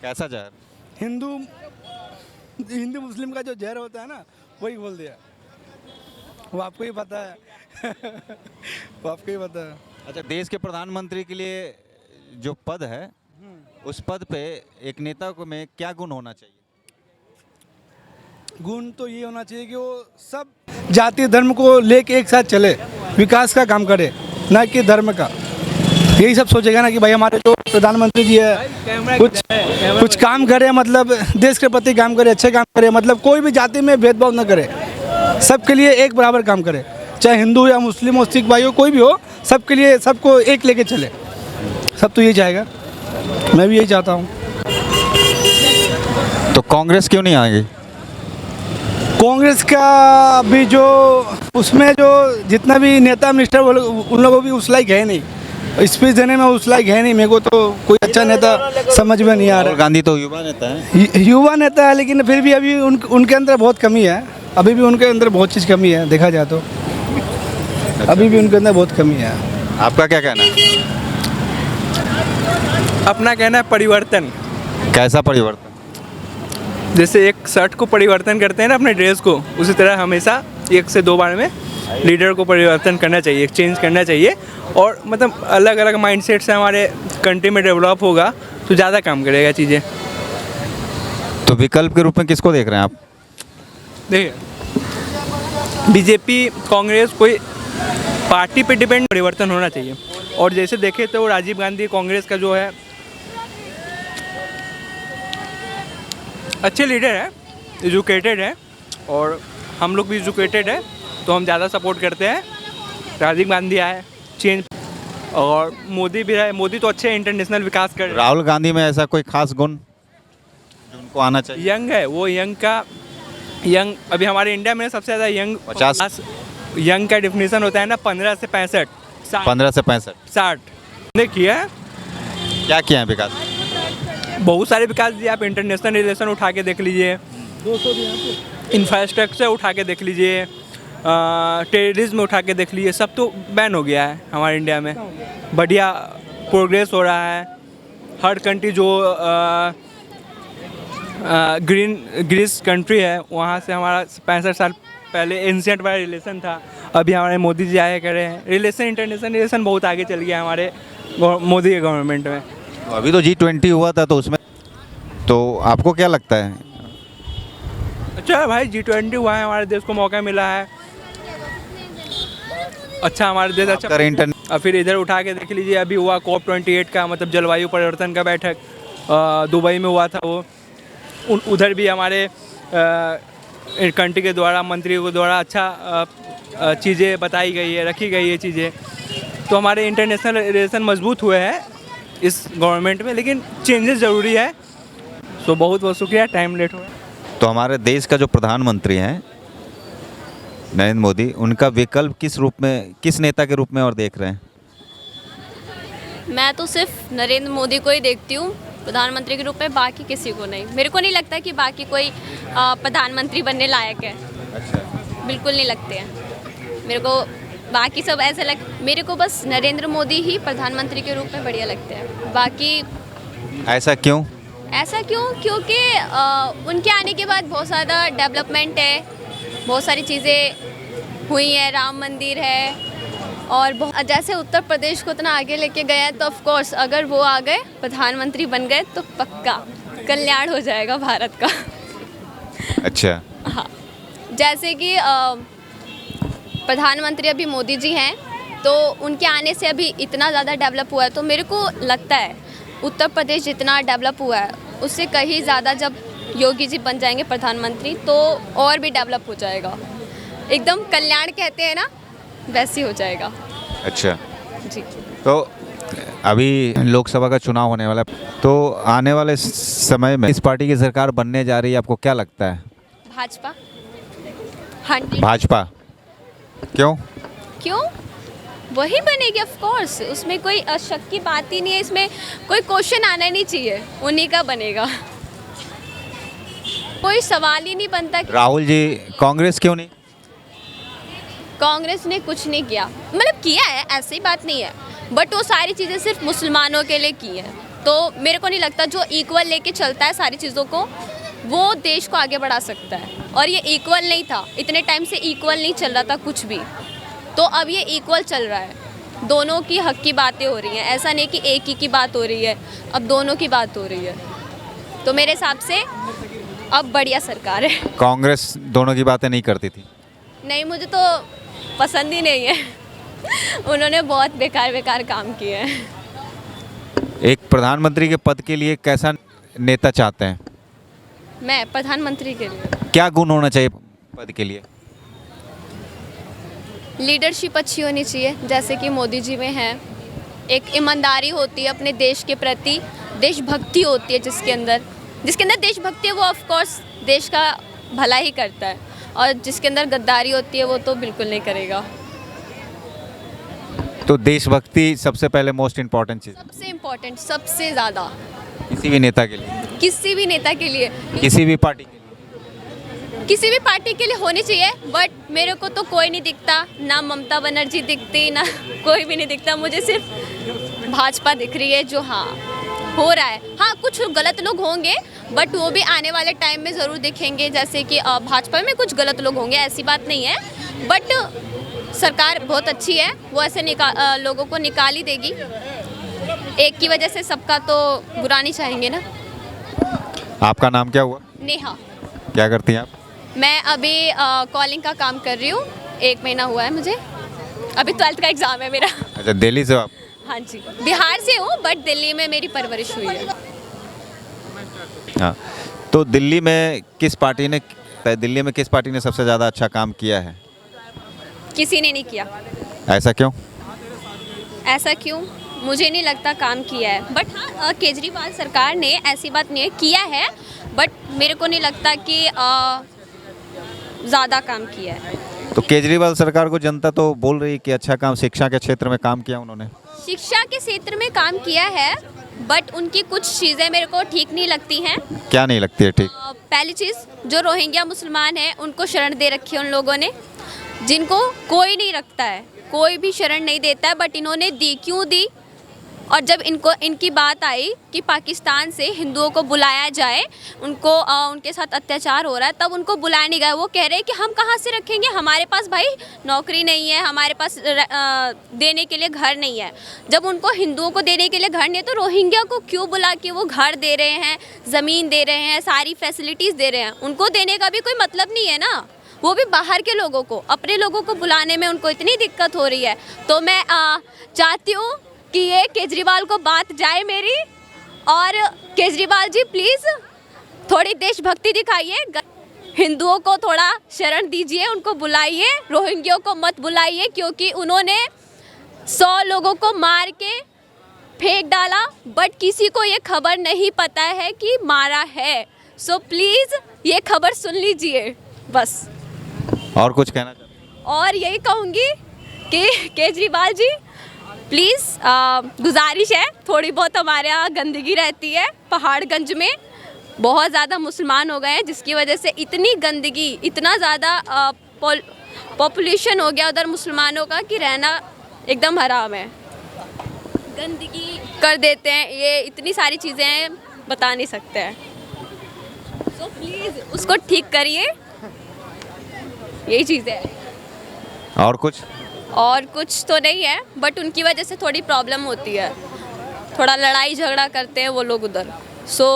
कैसा जहर? हिंदू मुस्लिम का जो जहर होता है ना, वही घोल दिया। वो आपको ही पता है वो आपको ही पता है। अच्छा, देश के प्रधानमंत्री के लिए जो पद है उस पद पे एक नेता को में क्या गुण होना चाहिए? गुण तो ये होना चाहिए कि वो सब जाति धर्म को लेके एक साथ चले, विकास का काम करे, ना कि धर्म का। यही सब सोचेगा ना कि भाई हमारे जो प्रधानमंत्री जी है कुछ काम करे, मतलब देश के प्रति काम करे, अच्छे काम करे, मतलब कोई भी जाति में भेदभाव न करे, सबके लिए एक बराबर काम करे, चाहे हिंदू या मुस्लिम हो, सिख भाई हो, कोई भी हो, सबके लिए सबको एक लेके चले। सब तो यही चाहेगा, मैं भी यही चाहता हूँ। तो कांग्रेस क्यों नहीं आएगी? कांग्रेस का भी जो उसमें जो जितना भी नेता मिनिस्टर उन लोगों भी उस लायक है नहीं, स्पीच देने में उस लायक है नहीं। मेरे को तो कोई अच्छा नेता समझ में नहीं आ रहा। राहुल गांधी तो युवा नेता है। युवा नेता है, लेकिन फिर भी अभी उनके अंदर बहुत कमी है। अभी भी उनके अंदर बहुत चीज़ कमी है, देखा जाए तो अभी भी उनके अंदर बहुत कमी है। आपका क्या कहना है? अपना कहना है परिवर्तन। कैसा परिवर्तन? जैसे एक शर्ट को परिवर्तन करते हैं ना अपने ड्रेस को, उसी तरह हमेशा 1 से 2 बार में लीडर को परिवर्तन करना चाहिए, चेंज करना चाहिए। और मतलब अलग अलग माइंडसेट से हमारे कंट्री में डेवलप होगा तो ज़्यादा काम करेगा चीज़ें। तो विकल्प के रूप में किसको देख रहे हैं आप? देखिए, बीजेपी कांग्रेस कोई पार्टी पे डिपेंड परिवर्तन होना चाहिए। और जैसे देखें तो राजीव गांधी कांग्रेस का जो है अच्छे लीडर है, एजुकेटेड है, और हम लोग भी एजुकेटेड है तो हम ज़्यादा सपोर्ट करते हैं। राजीव गांधी आए, चेंज, और मोदी भी है। मोदी तो अच्छे इंटरनेशनल विकास कर रहे हैं। राहुल गांधी में ऐसा कोई खास गुण जो उनको आना चाहिए? यंग है वो, यंग अभी हमारे इंडिया में सबसे ज़्यादा यंग 50 यंग का डिफिनीसन होता है ना 15 से 65, 15 से 65 60 ने किया है। क्या किया है विकास? बहुत सारे विकास दिए। आप इंटरनेशनल रिलेशन उठा के देख लीजिए, इंफ्रास्ट्रक्चर उठा के देख लीजिए, टेररिज्म उठा के देख लीजिए, सब तो बैन हो गया है हमारे इंडिया में। बढ़िया प्रोग्रेस हो रहा है। हर कंट्री जो ग्रीस कंट्री है वहाँ से हमारा 65 साल पहले एंशिएंट वाला रिलेशन था। अभी हमारे मोदी जी आए करे हैं, रिलेशन इंटरनेशनल रिलेशन बहुत आगे चल गया हमारे मोदी के गवर्नमेंट में। अभी तो G20 हुआ था, तो उसमें तो आपको क्या लगता है? अच्छा भाई, G20 हुआ है, हमारे देश को मौका मिला है। अच्छा, हमारे देश अच्छा। और फिर इधर उठा के देख लीजिए, अभी हुआ COP28 का, मतलब जलवायु परिवर्तन का बैठक दुबई में हुआ था। वो उधर भी हमारे कंट्री के द्वारा, मंत्रियों के द्वारा अच्छा चीज़ें बताई गई है, रखी गई है चीज़ें। तो हमारे इंटरनेशनल रिलेशन मजबूत हुए हैं इस गवर्नमेंट में, लेकिन चेंजेस ज़रूरी है। तो बहुत बहुत शुक्रिया, टाइम लेट हो गया। तो हमारे देश का जो प्रधानमंत्री हैं नरेंद्र मोदी, उनका विकल्प किस रूप में, किस नेता के रूप में और देख रहे हैं? मैं तो सिर्फ नरेंद्र मोदी को ही देखती हूँ प्रधानमंत्री के रूप में, बाकी किसी को नहीं। मेरे को नहीं लगता कि बाकी कोई प्रधानमंत्री बनने लायक है। बिल्कुल नहीं लगते हैं मेरे को। बाकी सब ऐसे मेरे को बस नरेंद्र मोदी ही प्रधानमंत्री के रूप में बढ़िया लगते हैं। बाकी ऐसा क्यों? ऐसा क्यों? क्योंकि उनके आने के बाद बहुत ज़्यादा डेवलपमेंट है, बहुत सारी चीज़ें हुई हैं, राम मंदिर है, और जैसे उत्तर प्रदेश को इतना आगे लेके गए हैं, तो ऑफ कोर्स अगर वो आ गए, प्रधानमंत्री बन गए, तो पक्का कल्याण हो जाएगा भारत का। अच्छा। हाँ, जैसे कि प्रधानमंत्री अभी मोदी जी हैं, तो उनके आने से अभी इतना ज़्यादा डेवलप हुआ है। तो मेरे को लगता है उत्तर प्रदेश जितना डेवलप हुआ है, उससे कहीं ज़्यादा जब योगी जी बन जाएंगे प्रधानमंत्री, तो और भी डेवलप हो जाएगा। एकदम कल्याण कहते हैं ना, वैसे हो जाएगा। अच्छा जी। तो अभी लोकसभा का चुनाव होने वाला है, तो आने वाले समय में इस पार्टी की सरकार बनने जा रही है, आपको क्या लगता है? भाजपा। 100। भाजपा क्यों? क्यों? वही बनेगी ऑफ कोर्स, उसमें कोई शक की बात ही नहीं है, इसमें कोई क्वेश्चन आना ही नहीं चाहिए, उन्हीं का बनेगा, कोई सवाल ही नहीं बनता। राहुल जी कांग्रेस क्यों नहीं? कांग्रेस ने कुछ नहीं किया, मतलब किया है, ऐसी बात नहीं है, बट वो सारी चीज़ें सिर्फ मुसलमानों के लिए की हैं। तो मेरे को नहीं लगता जो इक्वल लेके चलता है सारी चीज़ों को, वो देश को आगे बढ़ा सकता है। और ये इक्वल नहीं था, इतने टाइम से इक्वल नहीं चल रहा था कुछ भी, तो अब ये इक्वल चल रहा है। दोनों की हक की बातें हो रही हैं, ऐसा नहीं कि एक ही की बात हो रही है, अब दोनों की बात हो रही है। तो मेरे हिसाब से अब बढ़िया सरकार है। कांग्रेस दोनों की बातें नहीं करती थी? नहीं, मुझे तो पसंद ही नहीं है। उन्होंने बहुत बेकार बेकार काम किए हैं। एक प्रधानमंत्री के पद के लिए कैसा नेता चाहते हैं? मैं प्रधानमंत्री के लिए क्या गुण होना चाहिए पद के लिए? लीडरशिप अच्छी होनी चाहिए, जैसे कि मोदी जी में है। एक ईमानदारी होती है अपने देश के प्रति, देशभक्ति होती है जिसके अंदर देशभक्ति है, वो ऑफ कोर्स देश का भला ही करता है। और जिसके अंदर गद्दारी होती है, वो तो बिल्कुल नहीं करेगा। तो देशभक्ति सबसे पहले मोस्ट इम्पॉर्टेंट चीज़, सबसे इम्पोर्टेंट, सबसे ज़्यादा किसी भी नेता के लिए, किसी भी नेता के लिए, किसी भी पार्टी के लिए, किसी भी पार्टी के लिए होनी चाहिए। बट मेरे को तो कोई नहीं दिखता, ना ममता बनर्जी दिखती, ना कोई भी नहीं दिखता। मुझे सिर्फ भाजपा दिख रही है, जो हाँ हो रहा है। हाँ, कुछ गलत लोग होंगे, बट वो भी आने वाले टाइम में ज़रूर दिखेंगे। जैसे कि भाजपा में कुछ गलत लोग होंगे, ऐसी बात नहीं है, बट सरकार बहुत अच्छी है, वो ऐसे लोगों को निकाल ही देगी। एक की वजह से सबका तो बुरा नहीं चाहेंगे ना। आपका नाम क्या हुआ? नेहा। क्या करती हैं आप? मैं अभी कॉलिंग का काम कर रही हूँ, 1 महीना हुआ है मुझे। अभी 12th का एग्ज़ाम है मेरा। अच्छा, दिल्ली से हो आप? हाँ जी, बिहार से हूँ, बट दिल्ली में मेरी परवरिश हुई है। हाँ, तो दिल्ली में किस पार्टी ने सबसे ज़्यादा अच्छा काम किया है? किसी ने नहीं किया। ऐसा क्यों? ऐसा क्यों? मुझे नहीं लगता काम किया है, बट हाँ केजरीवाल सरकार ने, ऐसी बात नहीं है, किया है, बट मेरे को नहीं लगता कि ज़्यादा काम किया है। तो केजरीवाल सरकार को जनता तो बोल रही है कि अच्छा काम शिक्षा के क्षेत्र में काम किया उन्होंने। शिक्षा के क्षेत्र में काम किया है, बट उनकी कुछ चीज़ें मेरे को ठीक नहीं लगती हैं। क्या नहीं लगती है ठीक? पहली चीज़, जो रोहिंग्या मुसलमान हैं उनको शरण दे रखी है उन लोगों ने, जिनको कोई नहीं रखता है, कोई भी शरण नहीं देता है, बट इन्होंने दी। क्यों दी? और जब इनकी बात आई कि पाकिस्तान से हिंदुओं को बुलाया जाए, उनके साथ अत्याचार हो रहा है, तब उनको बुलाया नहीं गया। वो कह रहे हैं कि हम कहाँ से रखेंगे, हमारे पास भाई नौकरी नहीं है, हमारे पास देने के लिए घर नहीं है। जब उनको हिंदुओं को देने के लिए घर नहीं है, तो रोहिंग्या को क्यों बुला के वो घर दे रहे हैं, ज़मीन दे रहे हैं, सारी फैसिलिटीज़ दे रहे हैं? उनको देने का भी कोई मतलब नहीं है ना। वो भी बाहर के लोगों को, अपने लोगों को बुलाने में उनको इतनी दिक्कत हो रही है। तो मैं चाहती हूँ कि ये केजरीवाल को बात जाए मेरी, और केजरीवाल जी प्लीज़ थोड़ी देशभक्ति दिखाइए, हिंदुओं को थोड़ा शरण दीजिए, उनको बुलाइए, रोहिंग्यों को मत बुलाइए, क्योंकि उन्होंने 100 लोगों को मार के फेंक डाला, बट किसी को ये खबर नहीं पता है कि मारा है। सो प्लीज़ ये खबर सुन लीजिए बस। और कुछ कहना चाहते? और यही कहूँगी कि केजरीवाल जी प्लीज़ गुजारिश है, थोड़ी बहुत हमारे यहाँ गंदगी रहती है। पहाड़गंज में बहुत ज़्यादा मुसलमान हो गए हैं, जिसकी वजह से इतनी गंदगी, इतना ज़्यादा पॉपुलेशन हो गया उधर मुसलमानों का कि रहना एकदम हराम है। गंदगी कर देते हैं, ये इतनी सारी चीज़ें हैं, बता नहीं सकते हैं। तो प्लीज़ उसको ठीक करिए, यही चीज़ है। और कुछ तो नहीं है, बट उनकी वजह से थोड़ी प्रॉब्लम होती है, थोड़ा लड़ाई झगड़ा करते हैं वो लोग उधर। सो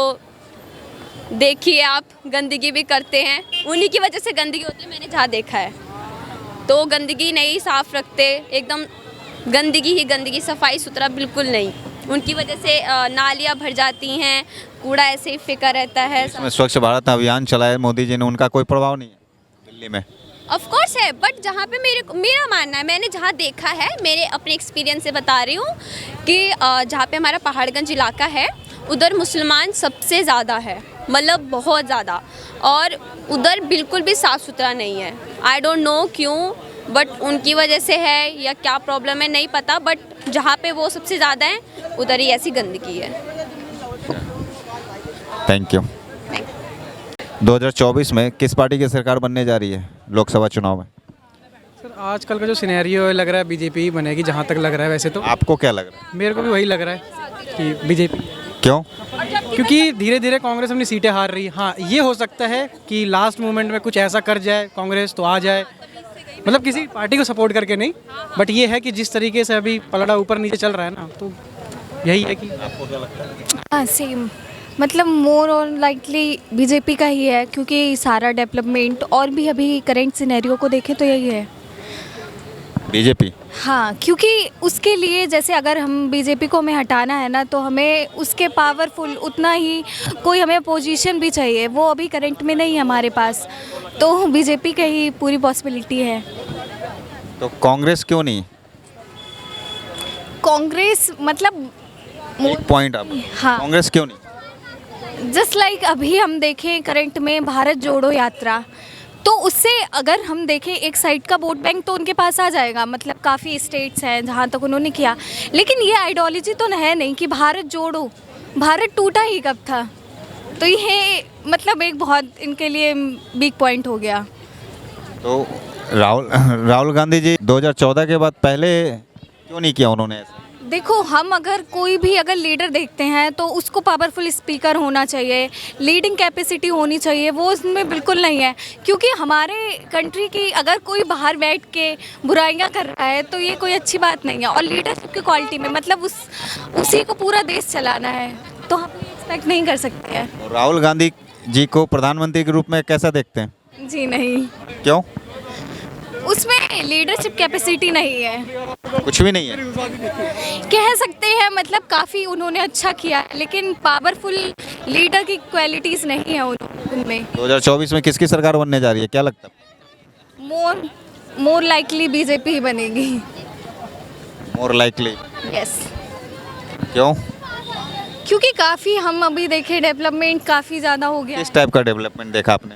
देखिए आप, गंदगी भी करते हैं, उन्हीं की वजह से गंदगी होती है, मैंने जहाँ देखा है। तो गंदगी नहीं साफ़ रखते, एकदम गंदगी ही गंदगी, सफाई सुथरा बिल्कुल नहीं। उनकी वजह से नालियाँ भर जाती हैं, कूड़ा ऐसे ही फेंका रहता है। इसमें स्वच्छ भारत अभियान चलाया मोदी जी ने, उनका कोई प्रभाव नहीं है दिल्ली में? ऑफ कोर्स है, बट जहाँ पे मेरा मानना है, मैंने जहाँ देखा है, मेरे अपने एक्सपीरियंस से बता रही हूँ कि जहाँ पे हमारा पहाड़गंज इलाका है, उधर मुसलमान सबसे ज़्यादा है, मतलब बहुत ज़्यादा, और उधर बिल्कुल भी साफ़ सुथरा नहीं है। आई डोंट नो क्यों, बट उनकी वजह से है या क्या प्रॉब्लम है नहीं पता, बट जहाँ पे वो सबसे ज़्यादा है उधर ही ऐसी गंदगी है। Thank you. 2024 में किस पार्टी की सरकार बनने जा रही है लोकसभा चुनाव में? सर आजकल का जो सिनेरियो है, लग रहा है बीजेपी ही बनेगी, जहाँ तक लग रहा है। वैसे तो आपको क्या लग रहा है? मेरे को भी वही लग रहा है कि बीजेपी। क्यों? क्योंकि धीरे धीरे कांग्रेस अपनी सीटें हार रही है। हाँ, ये हो सकता है कि लास्ट मोमेंट में कुछ ऐसा कर जाए कांग्रेस तो आ जाए, मतलब किसी पार्टी को सपोर्ट करके नहीं, बट ये है कि जिस तरीके से अभी पलड़ा ऊपर नीचे चल रहा है ना, तो यही है कि। आपको क्या लगता है? हाँ सेम, मतलब मोर और लाइकली बीजेपी का ही है, क्योंकि सारा डेवलपमेंट और भी अभी करेंट सिनेरियो को देखें तो यही है बीजेपी। हाँ, क्योंकि उसके लिए जैसे अगर हम बीजेपी को हमें हटाना है ना, तो हमें उसके पावरफुल उतना ही कोई हमें पोजीशन भी चाहिए, वो अभी करंट में नहीं है हमारे पास, तो बीजेपी का ही पूरी पॉसिबिलिटी है। तो कांग्रेस क्यों नहीं? कांग्रेस मतलब एक पॉइंट आप। हाँ, कांग्रेस क्यों नहीं? जस्ट लाइक अभी हम देखें करंट में भारत जोड़ो यात्रा, तो उससे अगर हम देखें एक साइड का वोट बैंक तो उनके पास आ जाएगा, मतलब काफ़ी स्टेट्स हैं जहाँ तक उन्होंने किया, लेकिन ये आइडियोलॉजी तो है नहीं कि भारत जोड़ो। भारत टूटा ही कब था, तो ये मतलब एक बहुत इनके लिए बिग पॉइंट हो गया। तो राहुल गांधी जी 2014 के बाद पहले क्यों नहीं किया उन्होंने ऐसा? देखो, हम अगर कोई भी अगर लीडर देखते हैं तो उसको पावरफुल स्पीकर होना चाहिए, लीडिंग कैपेसिटी होनी चाहिए, वो उसमें बिल्कुल नहीं है। क्योंकि हमारे कंट्री की अगर कोई बाहर बैठ के बुराइयां कर रहा है तो ये कोई अच्छी बात नहीं है। और लीडरशिप की क्वालिटी में मतलब उसी को पूरा देश चलाना है, तो हम एक्सपेक्ट नहीं कर सकते हैं। राहुल गांधी जी को प्रधानमंत्री के रूप में कैसा देखते हैं? जी नहीं। क्यों? उसमें लीडरशिप कैपेसिटी नहीं है, कुछ भी नहीं है कह सकते हैं। मतलब काफ़ी उन्होंने अच्छा किया, लेकिन पावरफुल लीडर की क्वालिटीज़ नहीं है उनमें। 2024 में किसकी सरकार बनने जा रही है, क्या लगता है? मोर लाइकली बीजेपी ही बनेगी। More likely? यस। क्यों? क्योंकि काफ़ी हम अभी देखें डेवलपमेंट काफ़ी ज़्यादा हो गया। किस टाइप का डेवलपमेंट देखा आपने?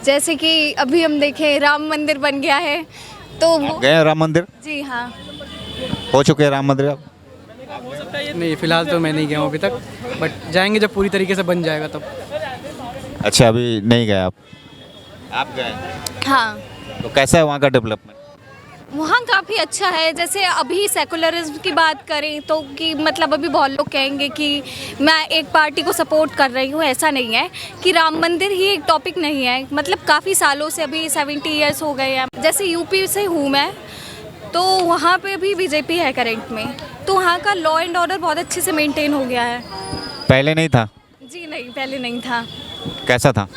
जैसे कि अभी हम देखें राम मंदिर बन गया है तो वो गए हैं राम मंदिर? जी हाँ। हो चुके हैं राम मंदिर आप? नहीं, फिलहाल तो मैं नहीं गया हूँ अभी तक, बट जाएंगे जब पूरी तरीके से बन जाएगा तब। अच्छा, अभी नहीं गए आप गए? हाँ, तो कैसा है वहाँ का डेवलपमेंट? वहाँ काफ़ी अच्छा है। जैसे अभी सेकुलरिज्म की बात करें तो कि मतलब अभी बहुत लोग कहेंगे कि मैं एक पार्टी को सपोर्ट कर रही हूँ, ऐसा नहीं है कि राम मंदिर ही एक टॉपिक नहीं है। मतलब काफ़ी सालों से, अभी 70 ईयर्स हो गए हैं। जैसे यूपी से हूँ मैं, तो वहाँ पे भी बीजेपी है करंट में, तो वहाँ का लॉ एंड ऑर्डर बहुत अच्छे से मेंटेन हो गया है। पहले नहीं था? जी नहीं, पहले नहीं था। कैसा था?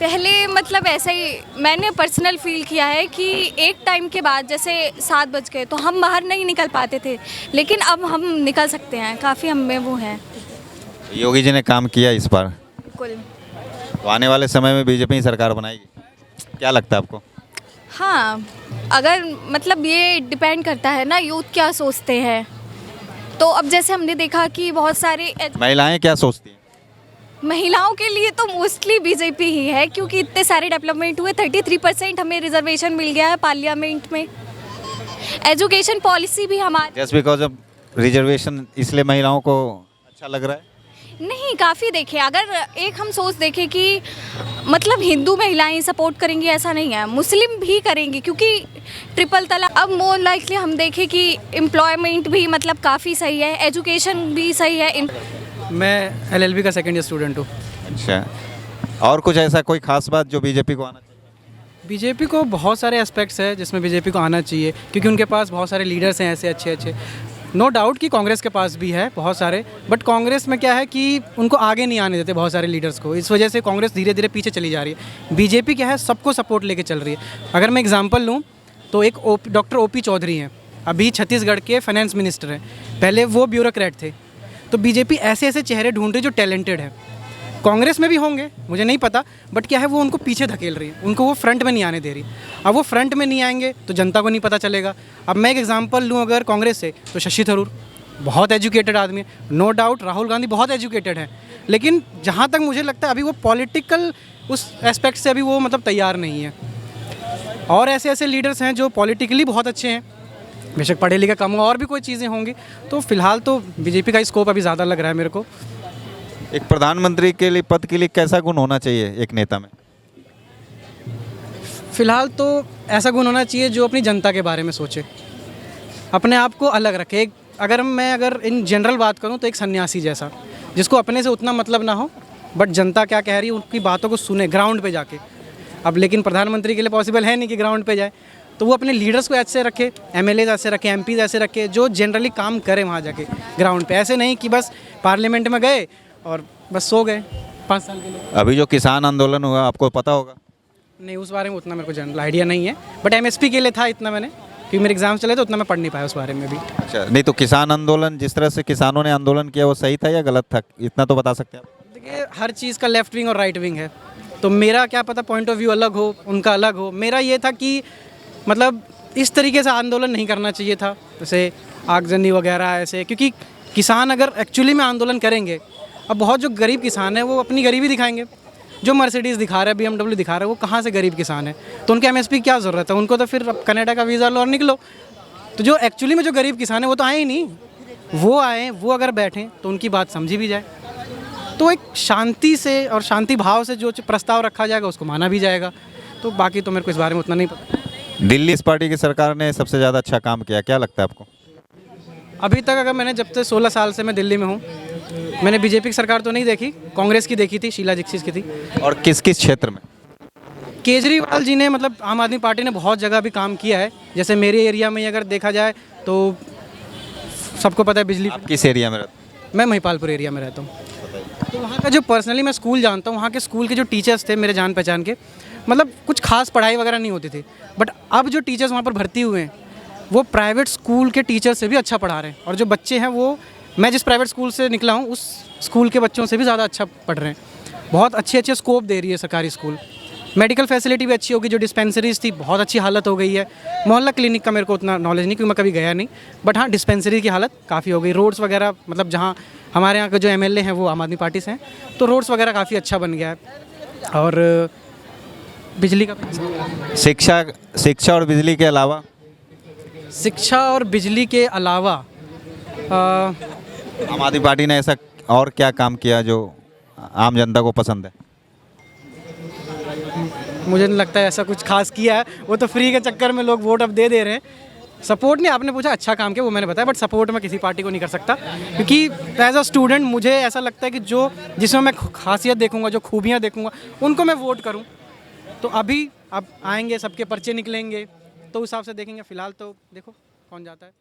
पहले मतलब ऐसा ही मैंने पर्सनल फील किया है कि एक टाइम के बाद जैसे 7 बज गए तो हम बाहर नहीं निकल पाते थे, लेकिन अब हम निकल सकते हैं, काफ़ी हम में वो है। योगी जी ने काम किया इस बार, बिल्कुल। तो आने वाले समय में बीजेपी सरकार बनाएगी, क्या लगता है आपको? हाँ, अगर मतलब ये डिपेंड करता है ना यूथ क्या सोचते हैं। तो अब जैसे हमने देखा कि बहुत सारे महिलाएं क्या सोचती हैं? महिलाओं के लिए तो मोस्टली बीजेपी ही है, क्योंकि इतने सारे डेवलपमेंट हुए। 33% हमें रिजर्वेशन मिल गया है पार्लियामेंट में। एजुकेशन पॉलिसी भी हमारी जस्ट बिकॉज ऑफ रिजर्वेशन, इसलिए महिलाओं को अच्छा लग रहा है? नहीं, काफ़ी देखें, अगर एक हम सोच देखें कि मतलब हिंदू महिलाएं सपोर्ट करेंगी ऐसा नहीं है, मुस्लिम भी करेंगी, क्योंकि ट्रिपल तलाक। अब मोर लाइकली हम देखें कि एम्प्लॉयमेंट भी मतलब काफ़ी सही है, एजुकेशन भी सही है। मैं LLB का सेकेंड ईयर स्टूडेंट हूँ। अच्छा, और कुछ ऐसा कोई खास बात जो बीजेपी को आना चाहिए? बीजेपी को बहुत सारे एस्पेक्ट्स है जिसमें बीजेपी को आना चाहिए, क्योंकि उनके पास बहुत सारे लीडर्स हैं ऐसे अच्छे। नो डाउट कि कांग्रेस के पास भी है बहुत सारे, बट कांग्रेस में क्या है कि उनको आगे नहीं आने देते बहुत सारे लीडर्स को। इस वजह से कांग्रेस धीरे धीरे पीछे चली जा रही है। बीजेपी क्या है, सबको सपोर्ट लेके चल रही है। अगर मैं एग्जांपल लूँ तो एक डॉक्टर OP चौधरी हैं, अभी छत्तीसगढ़ के फाइनेंस मिनिस्टर हैं, पहले वो ब्यूरोक्रेट थे। तो बीजेपी ऐसे ऐसे चेहरे ढूंढ रही जो टैलेंटेड है। कांग्रेस में भी होंगे, मुझे नहीं पता, बट क्या है वो उनको पीछे धकेल रही है, उनको वो फ्रंट में नहीं आने दे रही। अब वो फ्रंट में नहीं आएंगे तो जनता को नहीं पता चलेगा। अब मैं एक एग्जांपल लूँ अगर कांग्रेस से, तो शशि थरूर बहुत एजुकेटेड आदमी है, नो डाउट। राहुल गांधी बहुत एजुकेटेड है, लेकिन जहाँ तक मुझे लगता है अभी वो पॉलिटिकल उस एस्पेक्ट से अभी वो मतलब तैयार नहीं है। और ऐसे ऐसे लीडर्स हैं जो पॉलिटिकली बहुत अच्छे हैं, बेशक पढ़े लिखे कम हो, और भी कोई चीज़ें होंगी। तो फिलहाल तो बीजेपी का स्कोप अभी ज़्यादा लग रहा है मेरे को। एक प्रधानमंत्री के लिए पद के लिए कैसा गुण होना चाहिए एक नेता में? फिलहाल तो ऐसा गुण होना चाहिए जो अपनी जनता के बारे में सोचे, अपने आप को अलग रखे। अगर इन जनरल बात करूं तो एक सन्यासी जैसा, जिसको अपने से उतना मतलब ना हो, बट जनता क्या कह रही है उनकी बातों को सुने ग्राउंड पे जाके। अब लेकिन प्रधानमंत्री के लिए पॉसिबल है नहीं कि ग्राउंड पे जाए, तो वो अपने लीडर्स को ऐसे रखे, MLAs ऐसे रखे, MPs ऐसे रखे जो जनरली काम करें वहाँ जाके ग्राउंड पे। ऐसे नहीं कि बस पार्लियामेंट में गए और बस सो गए 5 साल के लिए। अभी जो किसान आंदोलन हुआ आपको पता होगा? नहीं, उस बारे में उतना मेरे को जनरल आइडिया नहीं है, बट MSP के लिए था इतना मैंने, क्योंकि मेरे एग्जाम चले तो उतना मैं पढ़ नहीं पाया उस बारे में भी। अच्छा, नहीं तो किसान आंदोलन, जिस तरह से किसानों ने आंदोलन किया, वो सही था या गलत था, इतना तो बता सकते हैं आप? देखिए, हर चीज़ का लेफ्ट विंग और राइट विंग है, तो मेरा क्या पता पॉइंट ऑफ व्यू अलग हो, उनका अलग हो। मेरा ये था कि मतलब इस तरीके से आंदोलन नहीं करना चाहिए था, जैसे आगजनी वगैरह ऐसे, क्योंकि किसान अगर एक्चुअली में आंदोलन करेंगे, अब बहुत जो गरीब किसान है वो अपनी गरीबी दिखाएंगे। जो मर्सिडीज़ दिखा रहा है, BMW दिखा रहा है, वो कहाँ से गरीब किसान है, तो उनके MSP क्या ज़रूरत है, उनको तो फिर अब कनाडा का वीज़ा लो और निकलो। तो जो एक्चुअली में जो गरीब किसान है वो तो आए ही नहीं, वो आए, वो अगर बैठें तो उनकी बात समझी भी जाए, तो एक शांति से और शांति भाव से जो प्रस्ताव रखा जाएगा उसको माना भी जाएगा। तो बाकी तो मेरे को इस बारे में उतना नहीं पता। दिल्ली इस पार्टी की सरकार ने सबसे ज़्यादा अच्छा काम किया, क्या लगता है आपको? अभी तक अगर मैंने जब से 16 साल से मैं दिल्ली में हूँ, मैंने बीजेपी की सरकार तो नहीं देखी, कांग्रेस की देखी थी, शीला दीक्षित की थी। और किस किस क्षेत्र में? केजरीवाल जी ने, मतलब आम आदमी पार्टी ने बहुत जगह भी काम किया है। जैसे मेरे एरिया में अगर देखा जाए तो सबको पता है बिजली। आप किस एरिया में रहते हैं? मैं महिपालपुर एरिया में रहता हूँ। तो वहाँ का जो पर्सनली मैं स्कूल जानता हूँ, वहाँ के स्कूल के जो टीचर्स थे मेरे जान पहचान के, मतलब कुछ खास पढ़ाई वगैरह नहीं होती थी, बट अब जो टीचर्स वहाँ पर भर्ती हुए हैं वो प्राइवेट स्कूल के टीचर से भी अच्छा पढ़ा रहे हैं, और जो बच्चे हैं वो, मैं जिस प्राइवेट स्कूल से निकला हूँ उस स्कूल के बच्चों से भी ज़्यादा अच्छा पढ़ रहे हैं। बहुत अच्छे अच्छे स्कोप दे रही है सरकारी स्कूल। मेडिकल फैसिलिटी भी अच्छी होगी, जो डिस्पेंसरीज थी बहुत अच्छी हालत हो गई है। मोहल्ला क्लिनिक का मेरे को उतना नॉलेज नहीं, क्योंकि मैं कभी गया नहीं, बट हाँ डिस्पेंसरी की हालत काफ़ी हो गई। रोड्स वगैरह, मतलब जहाँ हमारे यहाँ के जो MLA हैं वो आम आदमी पार्टी से हैं, तो रोड्स वगैरह काफ़ी अच्छा बन गया है। और बिजली का पैसा। शिक्षा और बिजली के अलावा? शिक्षा और बिजली के अलावा आम आदमी पार्टी ने ऐसा और क्या काम किया जो आम जनता को पसंद है? मुझे नहीं लगता है ऐसा कुछ खास किया है, वो तो फ्री के चक्कर में लोग वोट अब दे रहे हैं। सपोर्ट नहीं, आपने पूछा अच्छा काम किया वो मैंने बताया, बट सपोर्ट मैं किसी पार्टी को नहीं कर सकता क्योंकि एज अ स्टूडेंट मुझे ऐसा लगता है कि जो जिसमें मैं खासियत देखूंगा, जो खूबियाँ देखूंगा, उनको मैं वोट करूं। तो अभी अब आएंगे, सबके पर्चे निकलेंगे तो उस हिसाब से देखेंगे। फ़िलहाल तो देखो कौन जाता है।